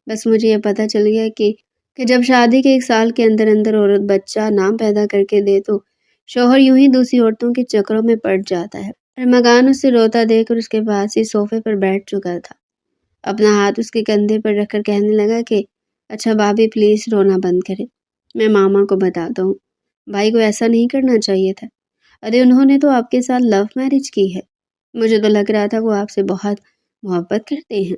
[SPEAKER 1] بس مجھے یہ پتہ چل گیا کہ جب شادی کے 1 سال کے اندر اندر عورت بچہ نام پیدا کر کے دے تو شوہر یوں ہی دوسری عورتوں کے چکروں میں پڑ جاتا ہے۔ ارمغان اسے روتا دیکھ کر اس کے پاس ہی صوفے پر بیٹھ چکا تھا، اپنا ہاتھ اس کے کندھے پر رکھ کر کہنے لگا کہ اچھا بھابھی پلیز رونا بند کرے، میں ماما کو بتاتا ہوں، بھائی کو ایسا نہیں کرنا چاہیے تھا۔ ارے انہوں نے تو آپ کے ساتھ لو میرج کی ہے، مجھے تو لگ رہا تھا وہ آپ سے بہت محبت کرتے ہیں۔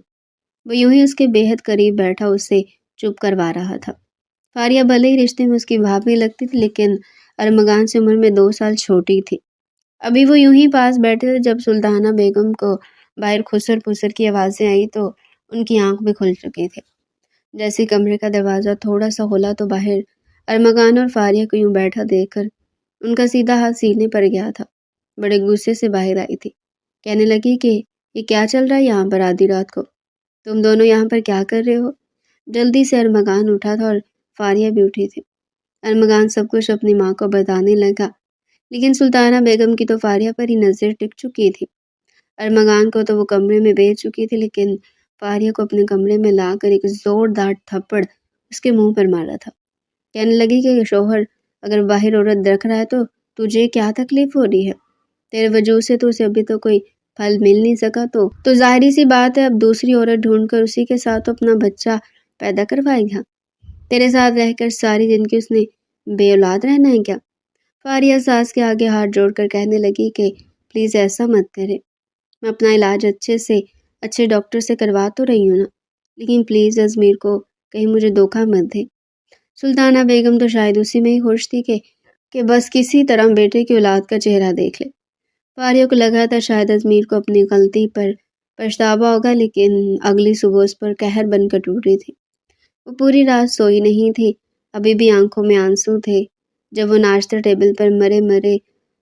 [SPEAKER 1] وہ یوں ہی اس کے بے حد قریب بیٹھا اسے چپ کروا رہا تھا۔ فاریہ بھلے ہی رشتے میں اس کی بھابھی لگتی تھی لیکن ارمغان سے عمر میں 2 سال چھوٹی تھی۔ ابھی وہ یوں ہی پاس بیٹھے تھے جب سلطانہ بیگم کو باہر خسر پسر کی آوازیں آئی تو ان کی آنکھ بھی کھل چکی تھی۔ جیسے کمرے کا دروازہ تھوڑا سا کھلا تو باہر ارمغان اور فاریہ کو یوں بیٹھا دیکھ کر ان کا سیدھا ہاتھ سینے پر گیا تھا۔ بڑے غصے سے باہر آئی تھی، کہنے لگی کہ یہ کیا چل رہا ہے یہاں پر آدھی رات کو؟ تم دونوں یہاں پر کیا کر رہے ہو؟ جلدی سے ارمغان اٹھا تھا اور فاریہ بھی اٹھی تھی۔ ارمغان سب کچھ اپنی ماں کو بتانے لگا لیکن سلطانہ بیگم کی تو فاریہ پر ہی نظر ٹک چکی تھی۔ ارمغان کو تو وہ کمرے میں بھیج چکی تھی لیکن فاریہ کو اپنے کمرے میں لا کر ایک زوردار تھپڑ اس کے منہ پر مارا تھا۔ کہنے لگی کہ شوہر اگر باہر عورت دیکھ رہا ہے تو تجھے کیا تکلیف ہو رہی ہے؟ تیرے وجود سے تو اسے ابھی تو کوئی پھل مل نہیں سکا تو ظاہری سی بات ہے اب دوسری عورت ڈھونڈ کر اسی کے ساتھ اپنا بچہ پیدا کروائے گا۔ تیرے ساتھ رہ کر ساری زندگی اس نے بے اولاد رہنا ہے کیا؟ فاریہ ساس کے آگے ہاتھ جوڑ کر کہنے لگی کہ پلیز ایسا مت کرے، میں اپنا علاج اچھے ڈاکٹر سے کروا تو رہی ہوں نا، لیکن پلیز ازمیر کو کہیں مجھے دھوکہ مت دے۔ سلطانہ بیگم تو شاید اسی میں ہی خوش تھی کہ بس کسی طرح بیٹے کی اولاد کا چہرہ دیکھ لے۔ فاریہ کو لگا تھا شاید ازمیر کو اپنی غلطی پر پچھتاوا ہوگا لیکن اگلی صبح اس پر قہر بن کر ٹوٹ رہی تھی۔ وہ پوری رات سوئی نہیں تھی، ابھی بھی آنکھوں میں آنسو تھے جب وہ ناشتہ ٹیبل پر مرے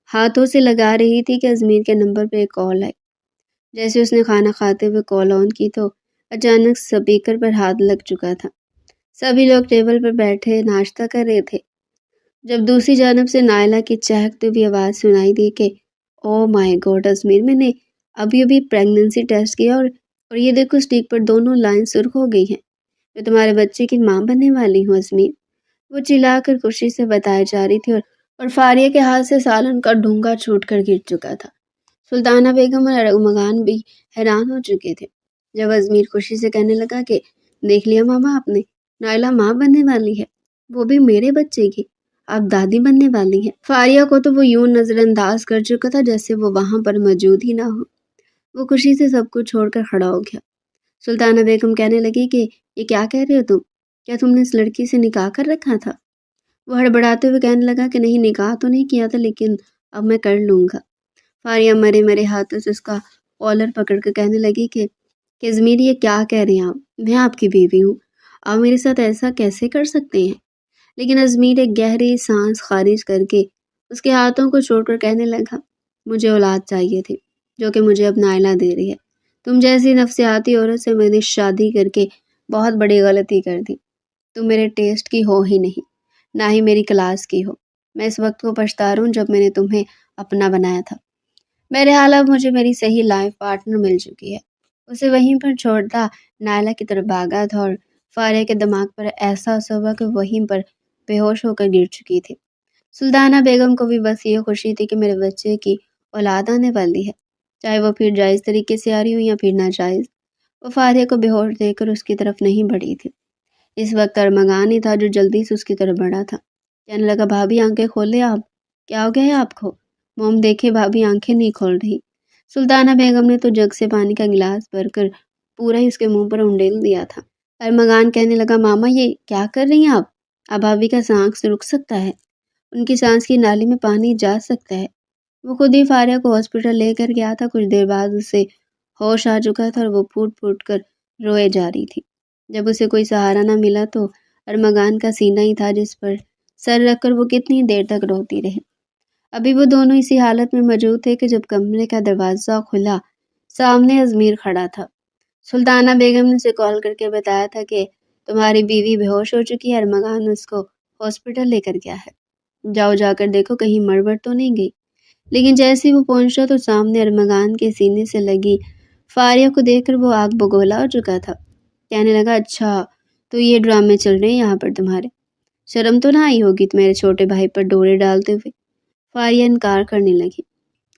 [SPEAKER 1] ہاتھوں سے لگا رہی تھی کہ ازمیر کے نمبر پہ ایک کال آئی۔ جیسے اس نے کھانا کھاتے ہوئے کال آن کی تو اچانک سپیکر پر ہاتھ لگ چکا تھا۔ سبھی لوگ ٹیبل پر بیٹھے ناشتہ کر رہے تھے جب دوسری جانب سے نائلہ کی چہکتی ہوئی آواز سنائی دی کہ او مائی گاڈ ازمیر، میں نے ابھی پریگننسی ٹیسٹ کیا اور یہ دیکھو اسٹیک پر دونوں لائن سرخ ہو گئی ہیں، میں تمہارے بچے کی ماں بننے والی ہوں ازمیر۔ وہ چلا کر خوشی سے بتائی جا رہی تھی اور فاریہ کے ہاتھ سے سالن کا ڈھونگا چھوٹ کر گر چکا تھا۔ سلطانہ بیگم اور ارمغان بھی حیران ہو چکے تھے جب ازمیر خوشی سے کہنے لگا کہ دیکھ لیا ماما آپ نے، نائلہ ماں بننے والی ہے، وہ بھی میرے بچے کی، اب دادی بننے والی ہے۔ فاریہ کو تو وہ یوں نظر انداز کر چکا تھا جیسے وہ وہاں پر موجود ہی نہ ہو۔ وہ خوشی سے سب کچھ چھوڑ کر کھڑا ہو گیا۔ سلطانہ بیگم کہنے لگی کہ یہ کیا کہہ رہے ہو تم؟ کیا تم نے اس لڑکی سے نکاح کر رکھا تھا؟ وہ ہڑبڑاتے ہوئے کہنے لگا کہ نہیں، نکاح تو نہیں کیا تھا، لیکن اب میں کر لوں گا۔ فاریہ مرے مرے ہاتھوں سے اس کا کالر پکڑ کر کہنے لگی کہ ازمیر یہ کیا کہہ رہے ہیں آپ؟ میں آپ کی بیوی ہوں، آپ میرے ساتھ ایسا کیسے کر سکتے ہیں؟ لیکن ازمیر ایک گہری سانس خارج کر کے اس کے ہاتھوں کو چھوڑ کر کہنے لگا مجھے اولاد چاہیے تھی جو کہ مجھے اب نائلہ دے رہی ہے۔ تم جیسی نفسیاتی عورت سے میں نے شادی کر کے بہت بڑی غلطی کر دی۔ تم میرے ٹیسٹ کی ہو ہی نہیں، نہ ہی میری کلاس کی ہو۔ میں اس وقت کو پچھتا رہا ہوں جب میں نے تمہیں اپنا بنایا تھا۔ بہرحال اب مجھے میری صحیح لائف پارٹنر مل چکی ہے۔ اسے وہیں پر چھوڑتا نائلہ کی طرف بھاگا تھا اور فاریہ کے دماغ پر احساس ہوا کہ وہیں پر بے ہوش ہو کر گر چکی تھی۔ سلطانہ بیگم کو بھی بس یہ خوشی تھی کہ میرے بچے کی اولاد آنے والی ہے، چاہے وہ پھر جائز طریقے سے آ رہی ہو یا پھر ناجائز۔ وہ فاریہ کو بے ہوش دیکھ کر اس کی طرف نہیں بڑھی تھی۔ اس وقت ارمغان ہی تھا جو جلدی سے اس کی طرف بڑھا تھا۔ کہنے لگا بھابھی آنکھیں کھولے آپ، کیا ہو گیا ہے آپ کو؟ موم دیکھے بھابھی آنکھیں نہیں کھول رہی۔ سلطانہ بیگم نے تو جگ سے پانی کا گلاس بھر کر پورا ہی اس کے منہ پر انڈیل دیا تھا۔ ارمغان کہنے لگا ماما یہ کیا کر رہی ہیں آپ؟ اب بھابھی کا سانس رک سکتا ہے، ان کی سانس کی نالی میں پانی جا سکتا ہے۔ وہ خود ہی فاریہ کو ہاسپٹل لے کر گیا تھا۔ کچھ دیر بعد اسے ہوش آ چکا تھا اور وہ پھوٹ پھوٹ کر روئے جا رہی تھی۔ جب اسے کوئی سہارا نہ ملا تو ارمغان کا سینہ ہی تھا جس پر سر رکھ کر وہ کتنی دیر تک روتی رہے۔ ابھی وہ دونوں اسی حالت میں موجود تھے کہ جب کمرے کا دروازہ کھلا، سامنے ازمیر کھڑا تھا۔ سلطانہ بیگم نے اسے کال کر کے بتایا تھا کہ تمہاری بیوی بے ہوش ہو چکی ہے، ارمغان اس کو ہاسپٹل لے کر گیا ہے، جاؤ جا کر دیکھو کہیں مڑ تو نہیں گئی۔ لیکن جیسے ہی وہ پہنچا تو سامنے ارمغان کے سینے سے لگی فاریہ کو دیکھ کر وہ آگ بگولا ہو چکا تھا۔ کہنے لگا اچھا تو یہ ڈرامے چل رہے ہیں یہاں پر تمہارے، شرم تو نہ آئی ہوگی میرے چھوٹے بھائی پر ڈورے ڈالتے ہوئے؟ فاریہ انکار کرنے لگی۔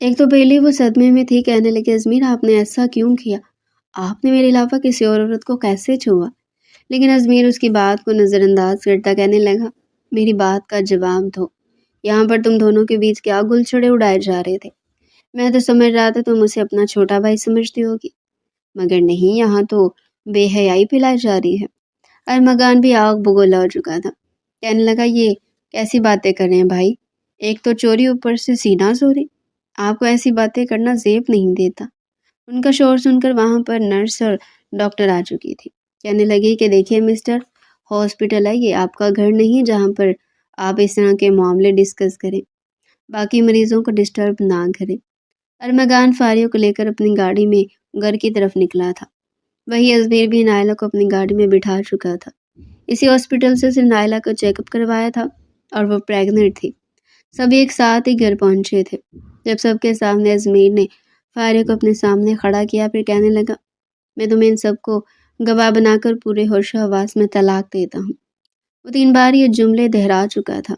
[SPEAKER 1] ایک تو پہلے وہ صدمے میں تھی، کہنے لگی ازمیر آپ نے ایسا کیوں کیا؟ آپ نے میرے علاوہ کسی اور عورت کو کیسے چھوا؟ لیکن ازمیر اس کی بات کو نظر انداز کرتا کہنے لگا میری بات کا جواب دو، یہاں پر تم دونوں کے بیچ کیا گلچھڑے اڑائے جا رہے تھے؟ میں تو سمجھ رہا تھا تم اسے اپنا چھوٹا بھائی سمجھتی ہوگی، مگر نہیں، یہاں تو بے حیائی پھیلائی جا رہی ہے۔ ارمغان بھی آگ بگولا ہو چکا تھا۔ کہنے لگا یہ کیسی باتیں کر رہے ہیں بھائی؟ ایک تو چوری، اوپر سے سینہ زوری، آپ کو ایسی باتیں کرنا زیب نہیں دیتا۔ ان کا شور سن کر وہاں پر نرس اور ڈاکٹر آ چکی تھی۔ کہنے لگی کہ دیکھیے مسٹر، ہاسپٹل ہے یہ، آپ کا گھر نہیں جہاں پر آپ اس طرح کے معاملے ڈسکس کریں، باقی مریضوں کو ڈسٹرب نہ کریں۔ ارمغان فاریہ کو لے کر اپنی گاڑی میں گھر کی طرف نکلا تھا۔ وہی ازمیر بھی نائلہ کو اپنی گاڑی میں بٹھا چکا تھا۔ اسی ہاسپٹل سے نائلہ کو چیک اپ کروایا تھا اور وہ پریگننٹ تھی۔ سب ایک ساتھ ہی گھر پہنچے تھے جب سب کے سامنے ازمیر نے فاریہ کو اپنے سامنے کھڑا کیا، پھر کہنے لگا میں تمہیں ان سب کو گواہ بنا کر پورے ہوش و حواس میں طلاق دیتا ہوں۔ وہ 3 بار یہ جملے دہرا چکا تھا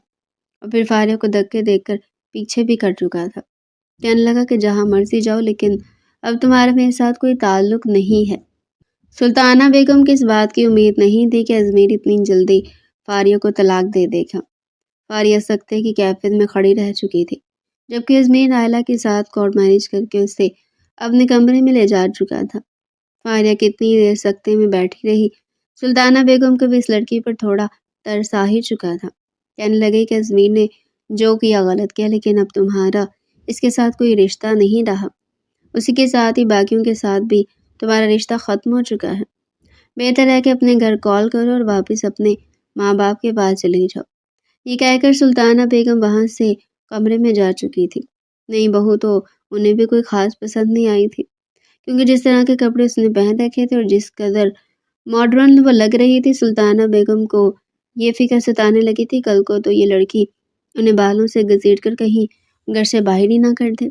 [SPEAKER 1] اور پھر فاریہ کو دھکے دے کر پیچھے بھی کر چکا تھا۔ کہنے لگا کہ جہاں مرضی جاؤ، لیکن اب تمہارا میرے ساتھ کوئی تعلق نہیں ہے۔ سلطانہ بیگم کی اس بات کی امید نہیں تھی کہ ازمیر اتنی جلدی فاریہ کو طلاق دے دے گا۔ فاریہ سکتے کی کیفیت میں کھڑی رہ چکی تھی، جبکہ ازمیر نائلہ کے ساتھ کورٹ میرج کر کے اسے اپنے کمرے میں لے جا چکا تھا۔ فاریہ کتنی دیر سکتے میں بیٹھی رہی۔ سلطانہ بیگم کو بھی اس لڑکی پر تھوڑا ترس آ ہی چکا تھا۔ کہنے لگے کہ ازمیر نے جو کیا غلط کیا، لیکن اب تمہارا اس کے ساتھ کوئی رشتہ نہیں رہا، اسی کے ساتھ ہی باقیوں کے ساتھ بھی تمہارا رشتہ ختم ہو چکا ہے۔ بہتر ہے کہ اپنے گھر کال کرو اور واپس اپنے ماں باپ کے پاس چلی جاؤ۔ یہ کہہ کر سلطانہ بیگم وہاں سے کمرے میں جا چکی تھی۔ نئی بہو تو انہیں بھی کوئی خاص پسند نہیں آئی تھی، کیونکہ جس طرح کے کپڑے اس نے پہن رکھے تھے اور جس قدر ماڈرن وہ لگ رہی تھی، سلطانہ بیگم کو یہ فکر ستانے لگی تھی کل کو تو یہ لڑکی انہیں بالوں سے گھسیٹ کر کہیں گھر سے باہر ہی نہ کر دے۔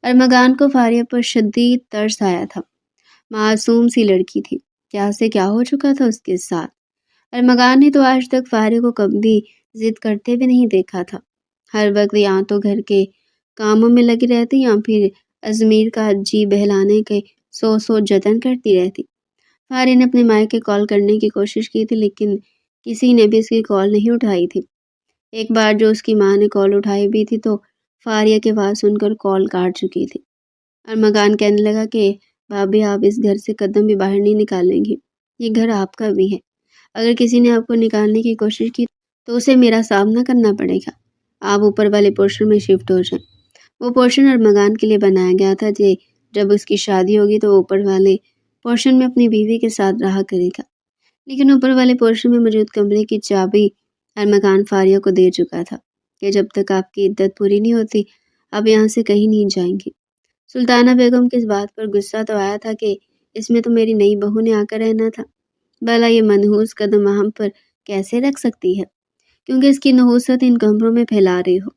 [SPEAKER 1] ارمغان کو فاریہ پر شدید ترس آیا تھا۔ معصوم سی لڑکی تھی، کیا سے کیا ہو چکا تھا اس کے ساتھ۔ ارمغان نے تو آج تک فاریہ کو کبھی ضد کرتے بھی نہیں دیکھا تھا۔ ہر وقت یا تو گھر کے کاموں میں لگی رہتی یا پھر ازمیر کا جی بہلانے کے سو جتن کرتی رہتی۔ فاریہ نے اپنے مائکے کال کرنے کی کوشش کی تھی لیکن کسی نے بھی اس کی کال نہیں اٹھائی تھی۔ ایک بار جو اس کی ماں نے کال اٹھائی بھی تھی تو فاریہ کی آواز سن کر کال کاٹ چکی تھی۔ ارمغان کہنے لگا کہ بھابھی آپ اس گھر سے قدم بھی باہر نہیں نکالیں گی، یہ گھر آپ کا بھی ہے۔ اگر کسی نے آپ کو نکالنے کی کوشش کی تو اسے میرا سامنا کرنا پڑے گا۔ آپ اوپر والے پورشن میں شفٹ ہو جائیں۔ وہ پورشن ارمغان کے لیے بنایا گیا تھا کہ جب اس کی شادی ہوگی تو اوپر والے پورشن میں اپنی بیوی کے ساتھ رہا کرے گا۔ لیکن اوپر والے پورشن میں موجود کمرے کی چابی ارمغان فاریہ کو دے چکا تھا کہ جب تک آپ کی عدت پوری نہیں ہوتی آپ یہاں سے کہیں نہیں جائیں گی۔ سلطانہ بیگم کی اس بات پر غصہ تو آیا تھا کہ اس میں تو میری نئی بہو نے آ کر رہنا تھا، بھلا یہ منحوس قدم ہم پر کیسے رکھ سکتی ہے کیونکہ اس کی نحوست ان کمروں میں پھیلا رہی ہو۔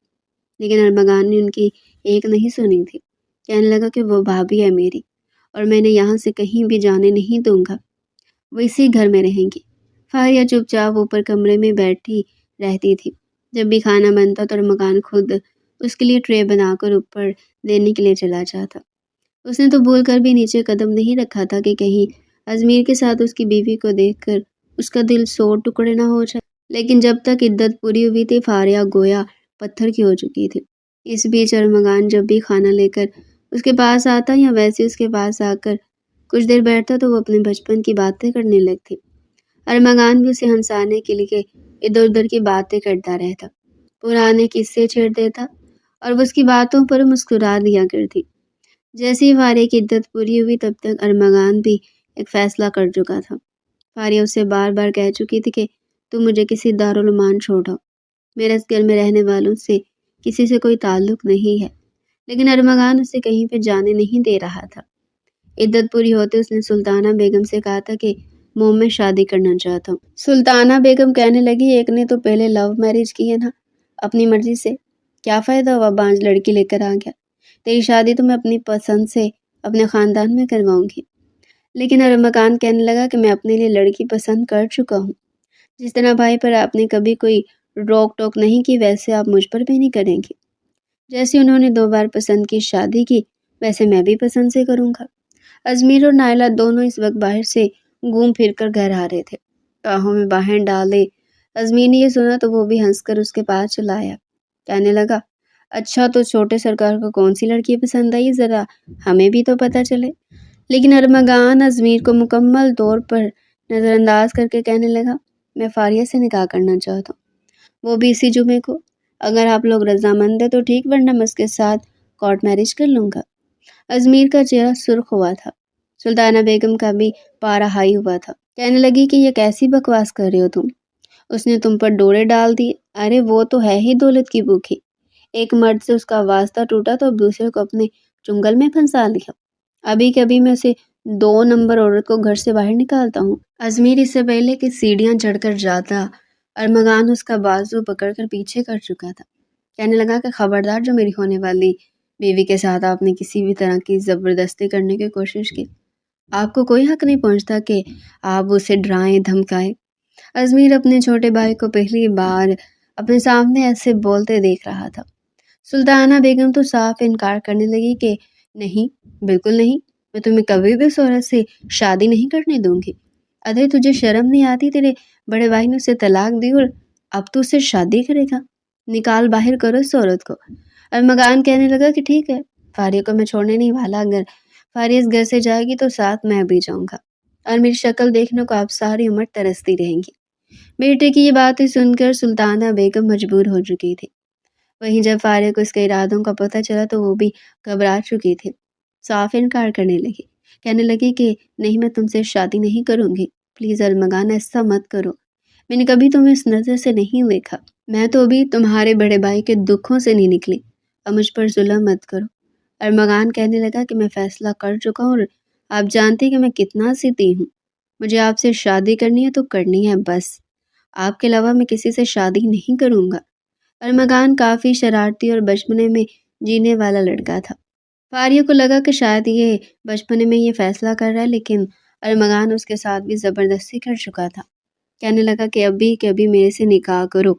[SPEAKER 1] لیکن ارمغان نے ان کی ایک نہیں سنی تھی۔ کہنے لگا کہ وہ بھابھی ہے میری اور میں نے یہاں سے کہیں بھی جانے نہیں دوں گا، وہ اسی گھر میں رہیں گی۔ فاریہ چپ چاپ اوپر کمرے میں بیٹھی رہتی تھی۔ جب بھی کھانا بنتا تو ارمغان خود اس کے لیے ٹرے بنا کر اوپر دینے کے لیے چلا جاتا۔ اس نے تو بھول کر بھی نیچے قدم نہیں رکھا تھا کہ کہیں ازمیر کے ساتھ اس کی بیوی کو دیکھ کر اس کا دل 100 ٹکڑے نہ ہو جائے۔ لیکن جب تک عدت پوری ہوئی تھی فاریہ گویا پتھر کی ہو چکی تھی۔ اس بیچ ارمغان جب بھی کھانا لے کر اس کے پاس آتا یا ویسے اس کے پاس آ کر کچھ دیر بیٹھتا تو وہ اپنے بچپن کی باتیں کرنے لگتی۔ ارمغان بھی اسے ہنسانے کے لیے ادھر ادھر کی باتیں کرتا رہتا، پرانے قصے چھیڑ دیتا اور وہ اس کی باتوں پر مسکرا دیا کرتی۔ جیسے ہی فاریہ کی عدت پوری ہوئی تب تک ارمغان بھی ایک فیصلہ کر چکا تھا۔ فاریہ اسے بار بار کہہ چکی تھی کہ تم مجھے کسی دارالمان چھوڑو، میرے اس گھر میں رہنے والوں سے کسی سے کوئی تعلق نہیں ہے، لیکن ارمغان اسے کہیں پہ جانے نہیں دے رہا تھا۔ عدت پوری ہوتے اس نے سلطانہ بیگم سے کہا تھا کہ موم میں شادی کرنا چاہتا ہوں۔ سلطانہ بیگم کہنے لگی ایک نے تو پہلے لو میرج کی ہے نا، اپنی مرضی سے کیا فائدہ ہوا بانج لڑکی لے کر آ گیا، تیری شادی تو میں اپنی پسند سے اپنے خاندان میں کرواؤں گی۔ لیکن ارمغان کہنے لگا کہ میں اپنے لیے لڑکی پسند کر چکا ہوں، جس طرح بھائی پر آپ نے کبھی کوئی روک ٹوک نہیں کی ویسے آپ مجھ پر بھی نہیں کریں گے۔ جیسے انہوں نے 2 بار پسند کی شادی کی ویسے میں بھی پسند سے کروں گا۔ ازمیر اور نائلہ دونوں اس وقت باہر سے گھوم پھر کر گھر آ رہے تھے، باہوں میں باہیں ڈالے۔ ازمیر نے یہ سنا تو وہ بھی ہنس کر اس کے پاس چلا آیا، کہنے لگا اچھا تو چھوٹے سرکار کو کون سی لڑکی پسند آئی، ذرا ہمیں بھی تو پتہ چلے۔ لیکن ارمغان ازمیر کو مکمل طور پر نظر انداز کر کے کہنے لگا میں فاریہ سے نکاح کرنا چاہتا ہوں، وہ بھی اسی جمعے کو۔ اگر آپ لوگ رضامند ہیں تو ٹھیک، ورنہ میں اس کے ساتھ کورٹ میرج کر لوں گا۔ ازمیر کا چہرہ سرخ ہوا تھا۔ سلطانہ بیگم کا بھی پارا ہائی ہوا تھا، کہنے لگی کہ یہ کیسی بکواس کر رہے ہو تم، اس نے تم پر ڈورے ڈال دی، ارے وہ تو ہے ہی دولت کی بھوکی، ایک مرد سے اس کا واسطہ ٹوٹا تو اب دوسرے کو اپنے چنگل میں پھنسا لیا، ابھی کبھی میں اسے 2 نمبر عورت کو گھر سے باہر نکالتا ہوں۔ ازمیر اس سے پہلے کہ سیڑھیاں چڑھ کر جاتا ارمغان اس کا بازو پکڑ کر پیچھے کر چکا تھا، کہنے لگا کہ خبردار جو میری ہونے والی بیوی کے ساتھ آپ نے کسی بھی طرح کی زبردستی کرنے کی کوشش کی، آپ کو کوئی حق نہیں پہنچتا کہ آپ اسے ڈرائیں دھمکائیں۔ ازمیر اپنے چھوٹے بھائی کو پہلی بار اپنے سامنے ایسے بولتے دیکھ رہا تھا۔ سلطانہ بیگم تو صاف انکار کرنے لگی کہ نہیں، بالکل نہیں، میں تمہیں کبھی بھی اس عورت سے شادی نہیں کرنے دوں گی۔ ارے تجھے شرم نہیں آتی، تیرے بڑے بھائی نے اسے طلاق دی اور اب تو اس سے شادی کرے گا، نکال باہر کرو اس عورت کو۔ ارمغان کہنے لگا کہ ٹھیک ہے، فاریہ کو میں چھوڑنے نہیں والا، اگر فاریہ اس گھر سے جائے گی تو ساتھ میں بھی جاؤں گا اور میری شکل دیکھنے کو آپ ساری عمر ترستی رہیں گی۔ بیٹے کی یہ باتیں سن کر سلطانہ بیگم مجبور ہو چکی تھی۔ وہیں جب فاریہ کو اس کے ارادوں کا پتہ چلا تو وہ بھی گھبرا چکی تھی، صاف انکار کرنے لگی، کہنے لگی کہ نہیں، میں تم سے شادی نہیں کروں گی، پلیز ارمغان ایسا مت کرو، میں نے کبھی تمہیں اس نظر سے نہیں دیکھا، میں تو ابھی تمہارے بڑے بھائی کے دکھوں سے نہیں نکلی، اب مجھ پر ظلم مت کرو۔ ارمغان کہنے لگا کہ میں فیصلہ کر چکا ہوں اور آپ جانتے ہیں کہ میں کتنا ضدی ہوں، مجھے آپ سے شادی کرنی ہے تو کرنی ہے، بس آپ کے علاوہ میں کسی سے شادی نہیں کروں گا۔ ارمغان کافی شرارتی اور بچپنے میں جینے والا لڑکا تھا۔ فاریہ کو لگا کہ شاید یہ بچپنے میں یہ فیصلہ کر رہا ہے، لیکن ارمغان اس کے ساتھ بھی زبردستی کر چکا تھا۔ کہنے لگا کہ ابھی میرے سے نکاح کرو،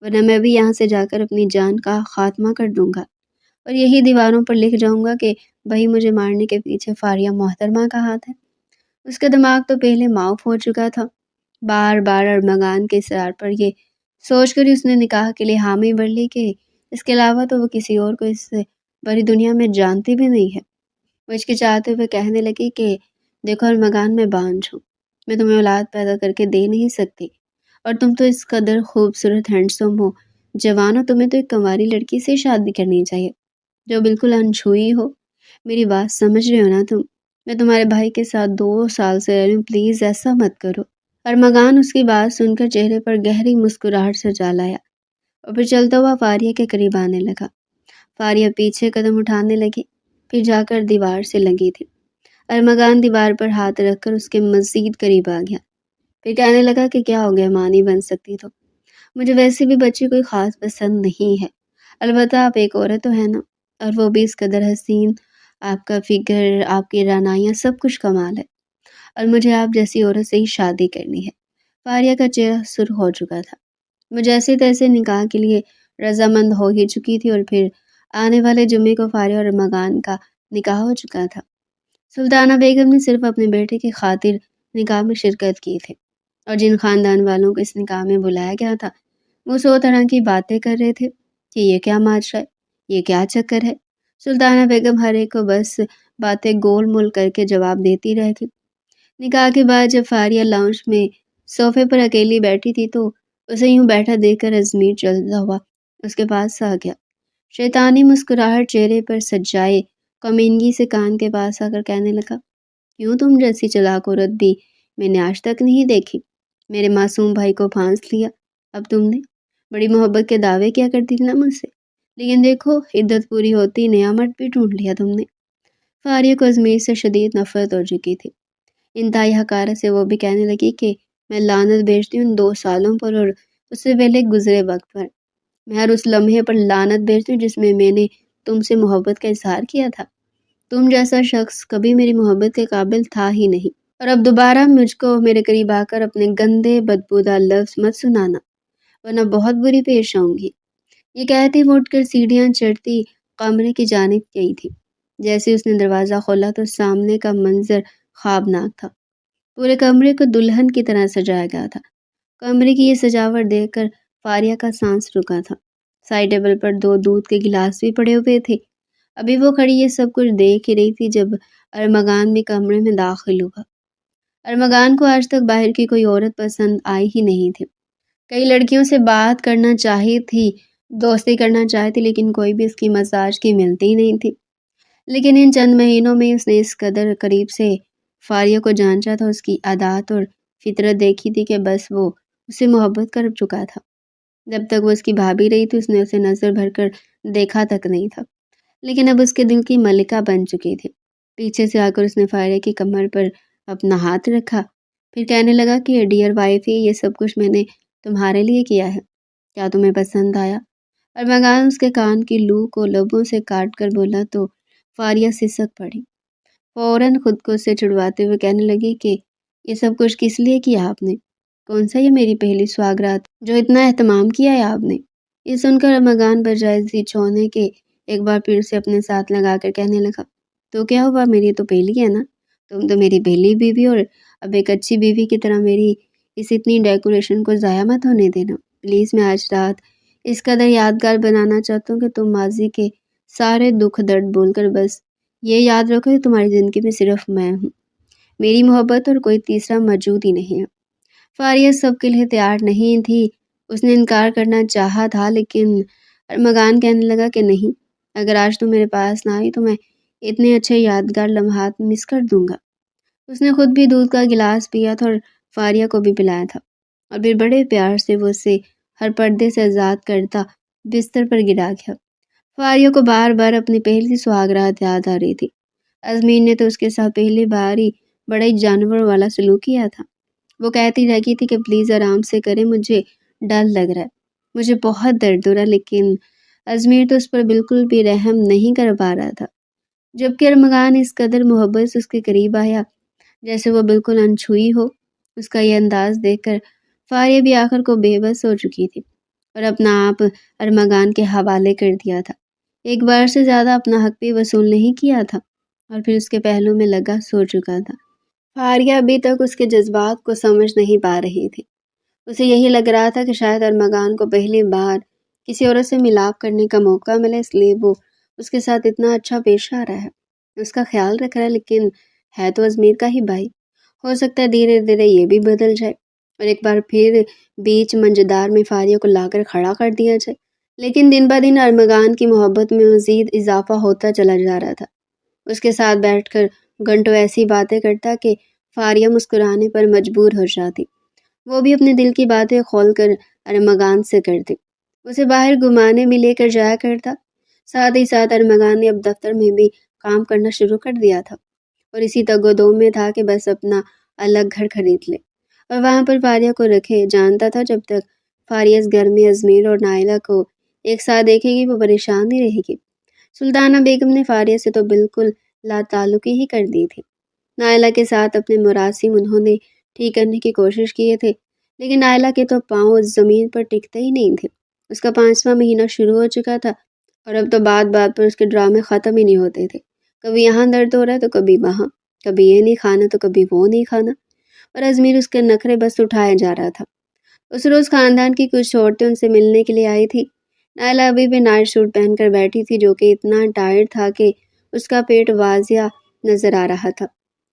[SPEAKER 1] ورنہ میں بھی یہاں سے جا کر اپنی جان کا خاتمہ کر دوں گا، اور یہی دیواروں پر لکھ جاؤں گا کہ بھائی مجھے مارنے کے پیچھے فاریہ محترمہ کا ہاتھ ہے۔ اس کا دماغ تو پہلے معاف ہو چکا تھا۔ بار بار ارمغان کے اصرار پر یہ سوچ کر ہی اس نے نکاح کے لیے حامی بھر لی کہ اس کے علاوہ تو وہ کسی اور کو اس بڑی دنیا میں جانتی بھی نہیں ہے۔ وہ ہچکچاتے ہوئے کہنے لگی کہ دیکھو ارمغان، میں بانجھ ہوں، میں تمہیں اولاد پیدا کر کے دے نہیں سکتی، اور تم تو اس قدر خوبصورت ہینڈسم ہو، جوان ہو، تمہیں تو ایک کنواری لڑکی سے شادی کرنی چاہیے جو بالکل انچھوئی ہو۔ میری بات سمجھ رہے ہو نا تم؟ میں تمہارے بھائی کے ساتھ 2 سال سے رہ رہی ہوں، پلیز ایسا مت کرو۔ ارمغان اس کی بات سن کر چہرے پر گہری مسکراہٹ سجا لایا اور پھر چلتا ہوا فاریہ کے قریب آنے لگا۔ فاریہ پیچھے قدم اٹھانے لگی، پھر جا کر دیوار سے لگی تھی۔ ارمغان دیوار پر ہاتھ رکھ کر اس کے مزید قریب آ گیا، پھر کہنے لگا کہ کیا ہو گیا، ماں نہیں بن سکتی تو؟ مجھے ویسے بھی بچی کوئی خاص پسند نہیں ہے، البتہ آپ ایک عورت تو ہے نا، اور وہ بھی اس قدر حسین، آپ کا فگر، آپ کی رعنائیاں، سب کچھ کمال ہے، اور مجھے آپ جیسی عورت سے ہی شادی کرنی ہے۔ فاریہ کا چہرہ سرخ ہو چکا تھا، وہ جیسے تیسے نکاح کے لیے رضامند ہو ہی چکی تھی، اور پھر آنے والے جمعے کو فاریہ اور ارمغان کا نکاح ہو چکا تھا۔ سلطانہ بیگم نے صرف اپنے بیٹے کی خاطر نکاح میں شرکت کی تھی، اور جن خاندان والوں کو اس نکاح میں بلایا گیا تھا وہ 100 طرح کی باتیں کر رہے تھے کہ یہ کیا معاشرہ ہے، یہ کیا چکر ہے۔ سلطانہ بیگم ہر ایک کو بس باتیں گول مول کر کے جواب دیتی رہ گئی۔ نکاح کے بعد جب فاریہ لاؤنج میں صوفے پر اکیلی بیٹھی تھی تو اسے یوں بیٹھا دیکھ کر ازمیر چلتا ہوا اس کے پاس آ گیا، شیطانی مسکراہٹ چہرے پر سجائے کمینگی سے کان کے پاس آ کر کہنے لگا، کیوں تم جیسی چلاک عورت بھی میں نے آج تک نہیں دیکھی۔ میرے معصوم بھائی کو پھانس لیا، اب تم نے بڑی محبت کے دعوے کیا کرتی تھی نا مجھ سے، لیکن دیکھو عدت پوری ہوتی نیا مرد بھی ڈھونڈ لیا تم نے۔ فاریہ کو ازمیر سے شدید نفرت ہو چکی تھی، انتہائی حقارت سے وہ بھی کہنے لگی کہ میں لعنت بھیجتی ہوں 2 سالوں پر اور اس سے پہلے گزرے وقت پر، میں ہر اس لمحے پر لعنت بھیجتی ہوں جس میں میں نے تم سے محبت کا اظہار کیا تھا۔ تم جیسا شخص کبھی میری محبت کے قابل تھا ہی نہیں، اور اب دوبارہ مجھ کو میرے قریب آ کر اپنے گندے بدبودار لفظ مت سنانا، ورنہ بہت بری پیش آؤں گی۔ یہ کہتی وہ اٹھ کر سیڑھیاں چڑھتی کمرے کی جانب گئی تھی۔ جیسے اس نے دروازہ کھولا تو سامنے کا منظر خوابناک تھا، پورے کمرے کو دلہن کی طرح سجایا گیا تھا۔ کمرے کی یہ سجاوٹ دیکھ کر فاریہ کا سانس رکا تھا۔ سائڈ ٹیبل پر 2 دودھ کے گلاس بھی پڑے ہوئے تھے۔ ابھی وہ کھڑی یہ سب کچھ دیکھ ہی رہی تھی جب ارمغان بھی کمرے میں داخل ہوا۔ ارمغان کو آج تک باہر کی کوئی عورت پسند آئی ہی نہیں تھی، کئی لڑکیوں سے بات کرنا چاہی تھی، دوستی کرنا چاہی تھی، لیکن کوئی بھی اس کی مزاج کی ملتی ہی نہیں تھی۔ لیکن ان چند مہینوں میں اس نے اس قدر قریب سے فاریہ کو جانچا تھا، اس کی عادات اور فطرت دیکھی تھی کہ بس وہ اسے محبت کر چکا تھا۔ جب تک وہ اس کی بھابھی رہی تھی اس نے اسے نظر بھر کر دیکھا تک نہیں تھا، لیکن اب اس کے دل کی ملکہ بن چکی تھی۔ پیچھے سے آ کر اس نے فاریہ کی کمر پر اپنا ہاتھ رکھا، پھر کہنے لگا کہ ڈیئر وائفی، یہ سب کچھ میں نے تمہارے لیے کیا ہے، کیا تمہیں پسند آیا؟ ارمغان اس کے کان کی لو کو لبوں سے کاٹ کر بولا تو فاریہ سسک پڑی، فوراً خود کو اس سے چھڑواتے ہوئے کہنے لگی کہ یہ سب کچھ کس لیے کیا آپ نے؟ کون سا یہ میری پہلی سواگرات جو اتنا اہتمام کیا ہے آپ نے؟ یہ سن کر ارمغان بجائے چھونے کے ایک بار پھر سے اپنے ساتھ لگا کر کہنے لگا، تو کیا ہوا، میری تو پہلی ہے نا، تم تو میری پہلی بیوی، اور اب ایک اچھی بیوی کی طرح میری اس اتنی ڈیکوریشن کو ضائع مت ہونے دینا پلیز۔ میں آج رات اس قدر یادگار بنانا چاہتا ہوں کہ تم ماضی کے سارے دکھ درد بول کر بس یہ یاد رکھو کہ تمہاری زندگی میں صرف میں ہوں، میری محبت اور کوئی تیسرا موجود ہی نہیں ہے۔ فاریہ سب کے لیے تیار نہیں تھی، اس نے انکار کرنا چاہا تھا، لیکن ارمغان کہنے لگا کہ نہیں، اگر آج تم میرے پاس نہ آئی تو میں اتنے اچھے یادگار لمحات مس کر دوں گا۔ اس نے خود بھی دودھ کا گلاس پیا تھا اور فاریہ کو بھی پلایا تھا، اور پھر بڑے پیار سے وہ اسے ہر پردے سے آزاد کرتا بستر پر گرا گیا۔ فاریہ کو بار بار اپنی پہلی سہاگرات یاد آ رہی تھی۔ ازمین نے تو اس کے ساتھ پہلی بار ہی بڑا ہی جانور والا سلوک کیا تھا۔ وہ کہتی رہی تھی کہ پلیز آرام سے کریں، مجھے ڈر لگ رہا ہے، مجھے بہت درد ہو رہا ہے، لیکن ازمیر تو اس پر بالکل بھی رحم نہیں کر پا رہا تھا۔ جبکہ ارمغان اس قدر محبت سے اس کے قریب آیا جیسے وہ بالکل انچھوئی ہو۔ اس کا یہ انداز دیکھ کر فاریہ بھی آخر کو بے بس ہو چکی تھی اور اپنا آپ ارمغان کے حوالے کر دیا تھا۔ ایک بار سے زیادہ اپنا حق بھی وصول نہیں کیا تھا اور پھر اس کے پہلو میں لگا سو چکا تھا۔ فاریہ ابھی تک اس کے جذبات کو سمجھ نہیں پا رہی تھی۔ اسے یہی لگ رہا تھا کہ شاید ارمغان کو پہلی بار کسی عورت سے ملاپ کرنے کا موقع ملے، اس لیے وہ اس کے ساتھ اتنا اچھا پیش آ رہا ہے، اس کا خیال رکھ رہا ہے، لیکن ہے تو ازمیر کا ہی بھائی۔ ہو سکتا ہے دھیرے دھیرے یہ بھی بدل جائے اور ایک بار پھر بیچ منجدار میں فاریہ کو لا کر کھڑا کر دیا جائے۔ لیکن دن بہ دن ارمغان کی محبت میں مزید اضافہ ہوتا چلا جا رہا تھا۔ اس کے ساتھ بیٹھ کر گھنٹوں ایسی باتیں کرتا کہ فاریہ مسکرانے پر مجبور ہو جاتی۔ وہ بھی اپنے دل کی باتیں کھول کر ارمغان سے کرتی، اسے باہر گھمانے بھی لے کر جایا کرتا۔ ساتھ ہی ساتھ ارمغان نے اب دفتر میں بھی کام کرنا شروع کر دیا تھا اور اسی تگ و دو میں تھا کہ بس اپنا الگ گھر خرید لے اور وہاں پر فاریہ کو رکھے۔ جانتا تھا جب تک فاریہ اس گھر میں ازمیر اور نائلہ کو ایک ساتھ دیکھے گی وہ پریشان نہیں رہے گی۔ سلطانہ بیگم نے فاریہ سے تو بالکل لا تعلقی ہی کر دی تھی۔ نائلہ کے ساتھ اپنے مراسم انہوں نے ٹھیک کرنے کی کوشش کیے تھے، لیکن نائلہ کے تو پاؤں زمین پر ٹکتے ہی نہیں تھے۔ اس کا 5واں مہینہ شروع ہو چکا تھا اور اب تو بات بات پر اس کے ڈرامے ختم ہی نہیں ہوتے تھے۔ کبھی یہاں درد ہو رہا ہے تو کبھی وہاں، کبھی یہ نہیں کھانا تو کبھی وہ نہیں کھانا، اور ازمیر اس کے نخرے بس اٹھایا جا رہا تھا۔ اس روز خاندان کی کچھ عورتیں ان سے ملنے کے لیے آئی تھی۔ نائلہ ابھی بھی نائٹ سوٹ پہن کر بیٹھی تھی جو کہ اتنا ٹائٹ تھا کہ اس کا پیٹ واضح نظر آ رہا تھا،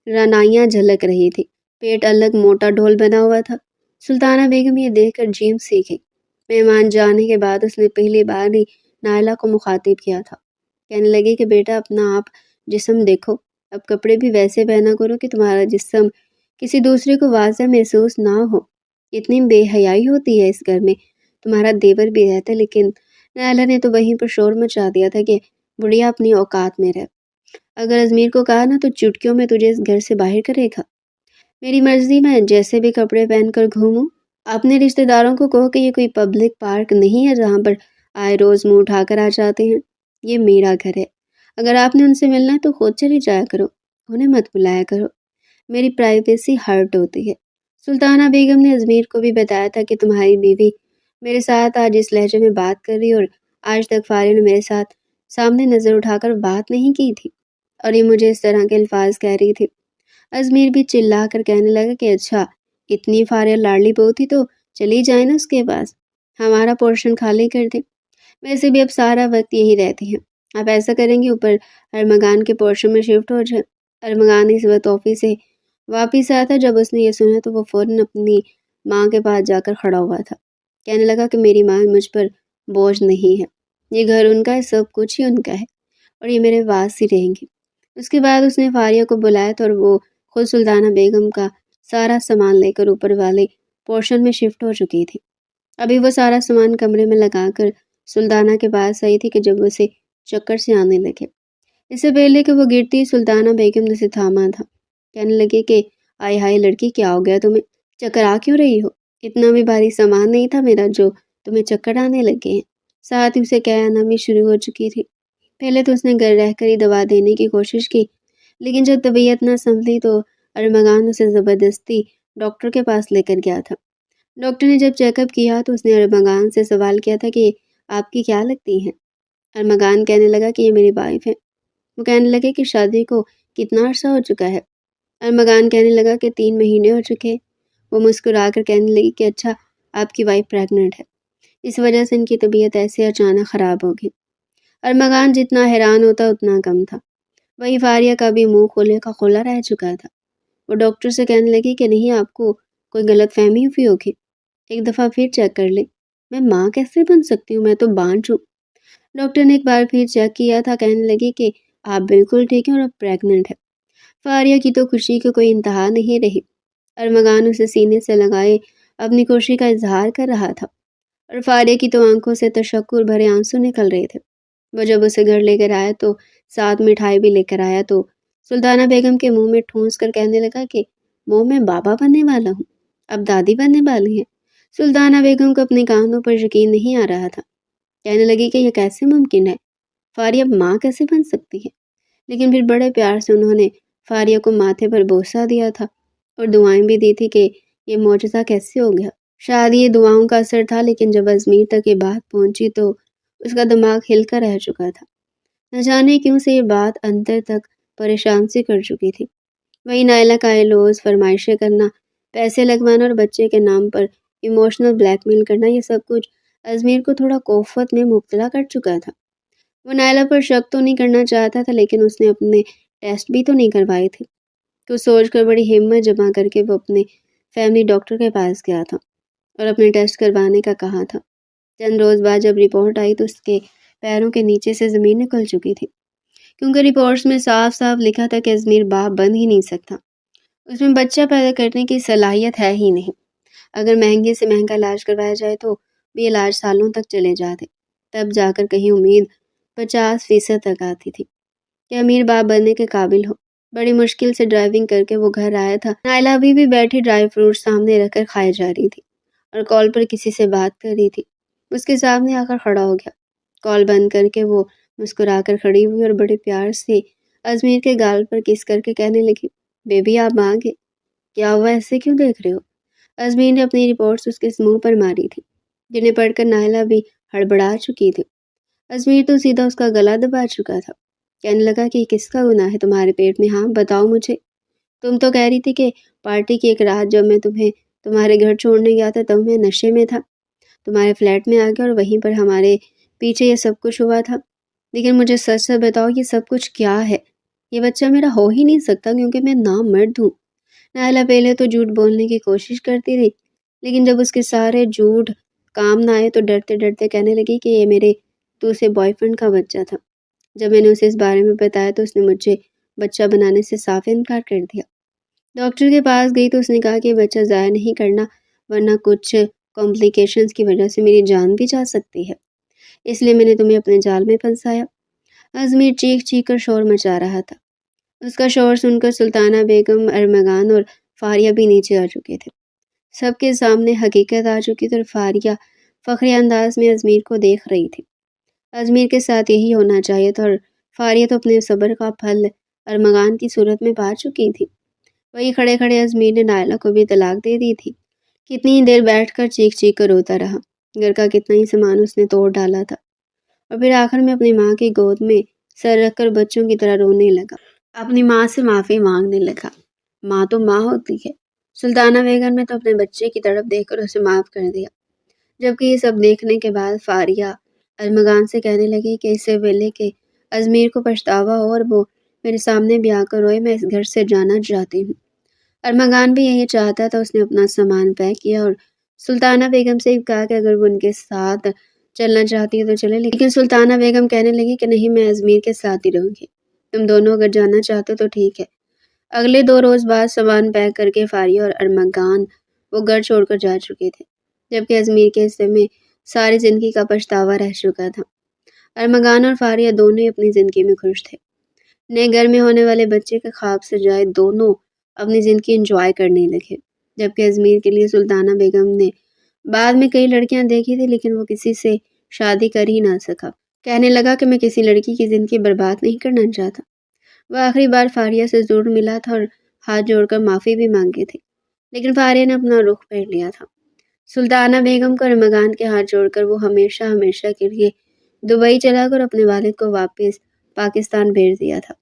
[SPEAKER 1] رانائیاں جھلک رہی تھی، پیٹ الگ موٹا ڈھول بنا ہوا تھا۔ سلطانہ بیگم یہ دیکھ کر جیم سیکھی۔ مہمان جانے کے بعد اس نے پہلی بار ہی نائلہ کو مخاطب کیا تھا، کہنے لگی کہ بیٹا اپنا آپ جسم دیکھو، اب کپڑے بھی ویسے پہنا کرو کہ تمہارا جسم کسی دوسرے کو واضح محسوس نہ ہو۔ اتنی بے حیائی ہوتی ہے اس گھر میں، تمہارا دیور بھی رہتا ہے، لیکن نائلہ نے تو وہیں پر شور مچا دیا تھا کہ بڑھیا اپنی اوقات میں رہ، اگر ازمیر کو کہا نا تو چٹکیوں میں تجھے اس گھر سے باہر کرے گا۔ میری مرضی، میں جیسے بھی کپڑے پہن کر گھوموں۔ اپنے رشتہ داروں کو کہو کہ یہ کوئی پبلک پارک نہیں ہے جہاں پر آئے روز منہ اٹھا کر آ جاتے ہیں، یہ میرا گھر ہے۔ اگر آپ نے ان سے ملنا ہے تو خود چلی جایا کرو، انہیں مت بلایا کرو، میری پرائیویسی ہرٹ ہوتی ہے۔ سلطانہ بیگم نے ازمیر کو بھی بتایا تھا کہ تمہاری بیوی میرے ساتھ آج اس لہجے میں بات کر رہی اور آج تک فاریہ نے میرے ساتھ سامنے نظر اٹھا کر بات نہیں کی تھی اور یہ مجھے اس طرح کے الفاظ کہہ رہی تھی۔ ازمیر بھی چلا کر کہنے لگا کہ اچھا، اتنی فاریہ لاڈلی بہو تھی تو چلی جائے نا اس کے پاس، ہمارا پورشن خالی کر دے، ویسے بھی اب سارا وقت یہی رہتی ہے، آپ ایسا کریں گے اوپر ارمغان کے پورشن میں شفٹ ہو جائے۔ ارمغان اس وقت آفس سے واپس آیا تھا، جب اس نے یہ سنا تو وہ فوراً اپنی ماں کے پاس جا کر کھڑا ہوا تھا، کہنے لگا کہ میری ماں مجھ پر بوجھ نہیں ہے، یہ گھر ان کا ہے، سب کچھ ہی ان کا ہے اور یہ میرے پاس ہی رہیں گی۔ اس کے بعد اس نے فاریہ کو بلایا تھا اور وہ خود سلطانہ بیگم کا سارا سامان لے کر اوپر والے پورشن میں شفٹ ہو چکی تھی۔ ابھی وہ سارا سامان کمرے میں لگا کر سلطانہ کے پاس آئی تھی کہ جب اسے چکر سے آنے لگے۔ اس سے پہلے کہ وہ گرتی سلطانہ بیگم نے اسے تھاما تھا، کہنے لگے کہ آئے ہائے لڑکی، کیا ہو گیا تمہیں، چکر آ کیوں رہی ہو، اتنا بھی بھاری سامان نہیں تھا میرا جو تمہیں چکر آنے لگے ہیں۔ ساتھ ہی اسے کہنا بھی شروع ہو چکی تھی۔ پہلے تو اس نے گھر رہ کر ہی دوا دینے کی کوشش کی، لیکن جب طبیعت نہ سنبھلی تو ارمغان اسے زبردستی ڈاکٹر کے پاس لے کر گیا تھا۔ ڈاکٹر نے جب چیک اپ کیا تو اس نے ارمغان سے سوال کیا تھا کہ آپ کی کیا لگتی ہیں۔ ارمغان کہنے لگا کہ یہ میری وائف ہے۔ وہ کہنے لگے کہ شادی کو کتنا عرصہ ہو چکا ہے۔ ارمغان کہنے لگا کہ 3 مہینے ہو چکے۔ وہ مسکرا کر کہنے لگی کہ اچھا، آپ کی وائف پریگننٹ ہے، اس وجہ سے ان کی طبیعت ایسے اچانک خراب ہوگی۔ ارمغان جتنا حیران ہوتا اتنا کم تھا، وہی فاریہ کا بھی منہ کھولے کا کھلا رہ چکا تھا۔ وہ ڈاکٹر سے کہنے لگی کہ نہیں، آپ کو کوئی غلط فہمی ہوئی ہوگی، ایک دفعہ پھر چیک کر لیں۔ میں ماں کیسے بن سکتی ہوں، میں تو بانجھ ہوں۔ ڈاکٹر نے ایک بار پھر چیک کیا تھا، کہنے لگی کہ آپ بالکل ٹھیک ہیں اور اب پریگننٹ ہے۔ فاریہ کی تو خوشی کی کوئی انتہا نہیں رہی۔ ارمغان اسے سینے سے لگائے اپنی خوشی کا اظہار کر رہا تھا اور فاریہ کی تو آنکھوں سے تشکر بھرے آنسو نکل رہے تھے۔ وہ جب اسے گھر لے کر آیا تو ساتھ مٹھائی بھی لے کر آیا تو سلطانہ بیگم کے منہ میں ٹھونس کر کہنے لگا کہ میں بابا بننے والا ہوں، اب دادی بننے والی ہے۔ سلطانہ بیگم کو اپنے کانوں پر یقین نہیں آ رہا تھا، کہنے لگی کہ یہ کیسے ممکن ہے، فاریہ ماں کیسے بن سکتی ہے؟ لیکن پھر بڑے پیار سے انہوں نے فاریہ کو ماتھے پر بوسہ دیا تھا اور دعائیں بھی دی تھی کہ یہ معجزہ کیسے ہو گیا۔ شاید یہ دعاؤں کا اثر تھا، لیکن جب ازمیر تک یہ بات پہنچی تو اس کا دماغ ہل کر رہ چکا تھا۔ نہ جانے کیوں سے یہ بات اندر تک پریشان سی کر چکی تھی۔ وہی نائلہ کا لوز فرمائشیں کرنا، پیسے لگوانا اور بچے کے نام پر ایموشنل بلیک میل کرنا، یہ سب کچھ ازمیر کو تھوڑا کوفت میں مبتلا کر چکا تھا۔ وہ نائلہ پر شک تو نہیں کرنا چاہتا تھا، لیکن اس نے اپنے ٹیسٹ بھی تو نہیں کروائے تھے۔ کچھ سوچ کر بڑی ہمت جمع کر کے وہ اپنے فیملی ڈاکٹر کے پاس گیا تھا اور اپنے ٹیسٹ کروانے کا کہا تھا۔ چند روز بعد جب رپورٹ آئی تو اس کے پیروں کے نیچے سے زمین نکل چکی تھی، کیونکہ رپورٹس میں صاف صاف لکھا تھا کہ ازمیر باپ بن ہی نہیں سکتا، اس میں بچہ پیدا کرنے کی صلاحیت ہے ہی نہیں۔ اگر مہنگے سے مہنگا علاج کروایا جائے تو بھی علاج سالوں تک چلے جاتے، تب جا کر کہیں امید 50% تک آتی تھی کہ امیر باپ بننے کے قابل ہو۔ بڑی مشکل سے ڈرائیونگ کر کے وہ گھر آیا تھا۔ نائلہ ابھی بھی بیٹھی ڈرائی فروٹ سامنے رکھ کر کھائے جا رہی تھی اور کال پر کسی سے بات کر رہی تھی۔ اس کے سامنے آ کر کھڑا ہو گیا۔ کال بند کر کے وہ مسکرا کر کھڑی ہوئی اور بڑے پیار سے ازمیر کے گال پر کس کر کے کہنے لگی، بیبی آپ آ گئے، کیا ہوا، ایسے کیوں دیکھ رہے ہو؟ ازمیر نے اپنی رپورٹس اس کے منہ پر ماری تھی، جنہیں پڑھ کر نائلہ بھی ہڑبڑا چکی تھی۔ ازمیر تو سیدھا اس کا گلا دبا چکا تھا، کہنے لگا کہ کس کا گناہ ہے تمہارے پیٹ میں؟ ہاں بتاؤ مجھے، تم تو کہہ رہی تھی کہ پارٹی کی ایک رات جب میں تمہیں تمہارے گھر چھوڑنے گیا تھا تب میں نشے میں تھا، تمہارے فلیٹ میں آ گیا اور وہیں پر ہمارے پیچھے یہ سب کچھ ہوا تھا، لیکن مجھے سچ سے بتاؤ یہ سب کچھ کیا ہے؟ یہ بچہ میرا ہو ہی نہیں سکتا کیونکہ میں نامرد ہوں۔ نائلہ پہلے تو جھوٹ بولنے کی کوشش کرتی رہی، لیکن جب اس کے سارے جھوٹ کام نہ آئے تو ڈرتے ڈرتے کہنے لگی کہ یہ میرے دوسرے بوائے فرینڈ کا بچہ تھا۔ جب میں نے اسے اس بارے میں بتایا تو اس نے مجھے بچہ بنانے سے صاف انکار کر دیا۔ ڈاکٹر کے پاس گئی تو اس نے کہا کہ بچہ ضائع نہیں کرنا، ورنہ کچھ کمپلیکیشنز کی وجہ سے میری جان بھی جا سکتی ہے، اس لیے میں نے تمہیں اپنے جال میں پھنسایا۔ ازمیر چیخ چیخ کر شور مچا رہا تھا۔ اس کا شور سن کر سلطانہ بیگم، ارمغان اور فاریہ بھی نیچے آ چکے تھے۔ سب کے سامنے حقیقت آ چکی تھی اور فاریہ فخری انداز میں ازمیر کو دیکھ رہی تھی۔ ازمیر کے ساتھ یہی ہونا چاہیے تھا اور فاریہ تو اپنے صبر کا پھل ارمغان کی صورت میں پا چکی تھی۔ وہی کھڑے کھڑے ازمیر نے نائلہ کو بھی طلاق دے دی تھی۔ کتنی دیر بیٹھ کر چیخ چیخ کر روتا رہا، گھر کا کتنا ہی سامان اس نے توڑ ڈالا تھا، اور پھر آخر میں اپنی ماں کی گود میں سر رکھ کر بچوں کی طرح رونے لگا، اپنی ماں سے معافی مانگنے لگا۔ ماں تو ماں ہوتی ہے۔ سلطانہ بیگم نے تو اپنے بچے کی طرف دیکھ کر اسے معاف کر دیا، جبکہ یہ سب دیکھنے کے بعد فاریہ ارمغان سے کہنے لگی کہ اس سے پہلے کہ ازمیر کو پچھتاوا ہو اور وہ میرے سامنے بھی آ کر روئے، میں اس گھر سے جانا چاہتی ہوں۔ ارمغان بھی یہی چاہتا تھا۔ اس نے اپنا سامان پیک کیا اور سلطانہ بیگم سے کہا کہ اگر وہ ان کے ساتھ چلنا چاہتی ہے تو چلے، لیکن سلطانہ بیگم کہنے لگی کہ نہیں، میں ازمیر کے ساتھ ہی رہوں گی، تم دونوں اگر جانا چاہتے تو ٹھیک ہے۔ اگلے 2 روز بعد سامان پیک کر کے فاریہ اور ارمغان وہ گھر چھوڑ کر جا چکے تھے، جبکہ ازمیر کے حصے میں ساری زندگی کا پچھتاوا رہ چکا تھا۔ ارمغان اور فاریہ دونوں ہی اپنی زندگی میں خوش تھے۔ نئے گھر میں ہونے والے بچے کے خواب سے جائے دونوں اپنی زندگی انجوائے کرنے لگے، جبکہ ازمیر کے لیے سلطانہ بیگم نے بعد میں کئی لڑکیاں دیکھی تھی، لیکن وہ کسی سے شادی کر ہی نہ سکا۔ کہنے لگا کہ میں کسی لڑکی کی زندگی برباد نہیں کرنا چاہتا۔ وہ آخری بار فاریہ سے ضرور ملا تھا اور ہاتھ جوڑ کر معافی بھی مانگی تھی، لیکن فاریہ نے اپنا رخ پھیر لیا تھا۔ سلطانہ بیگم کو ارمغان کے ہاتھ جوڑ کر وہ ہمیشہ ہمیشہ کے لیے دبئی چلا کر اپنے والد کو واپس پاکستان بھیج دیا تھا۔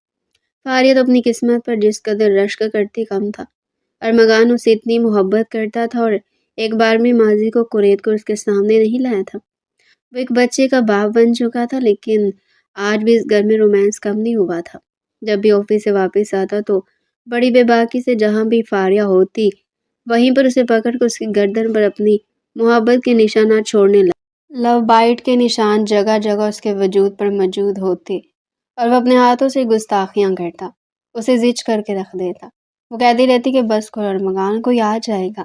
[SPEAKER 1] فاریہ تو اپنی قسمت پر جس قدر رشک کرتی کم تھا۔ ارمغان اسے اتنی محبت کرتا تھا اور ایک بار میں ماضی کو کریت کر اس کے سامنے نہیں لایا تھا۔ وہ ایک بچے کا باپ بن چکا تھا، لیکن آج بھی اس گھر میں رومانس کم نہیں ہوا تھا۔ جب بھی آفس سے واپس آتا تو بڑی بے باکی سے جہاں بھی فاریہ ہوتی وہیں پر اسے پکڑ کر اس کی گردن پر اپنی محبت کے نشانات چھوڑنے لگا۔ لو بائٹ کے نشان جگہ جگہ اس کے وجود پر موجود ہوتے اور وہ اپنے ہاتھوں سے گستاخیاں کرتا، اسے زچ کر کے رکھ دیتا۔ وہ کہتی رہتی کہ بس کرو ارمغان، کوئی آ جائے گا،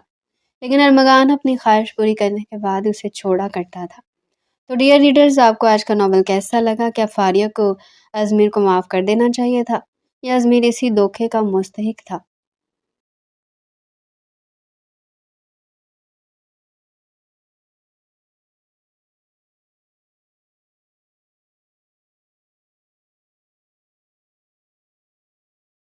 [SPEAKER 1] لیکن ارمغان اپنی خواہش پوری کرنے کے بعد اسے چھوڑا کرتا تھا۔ تو ڈیئر ریڈرز، آپ کو آج کا ناول کیسا لگا؟ کیا فاریہ کو ازمیر کو معاف کر دینا چاہیے تھا یا ازمیر اسی دھوکے کا مستحق تھا؟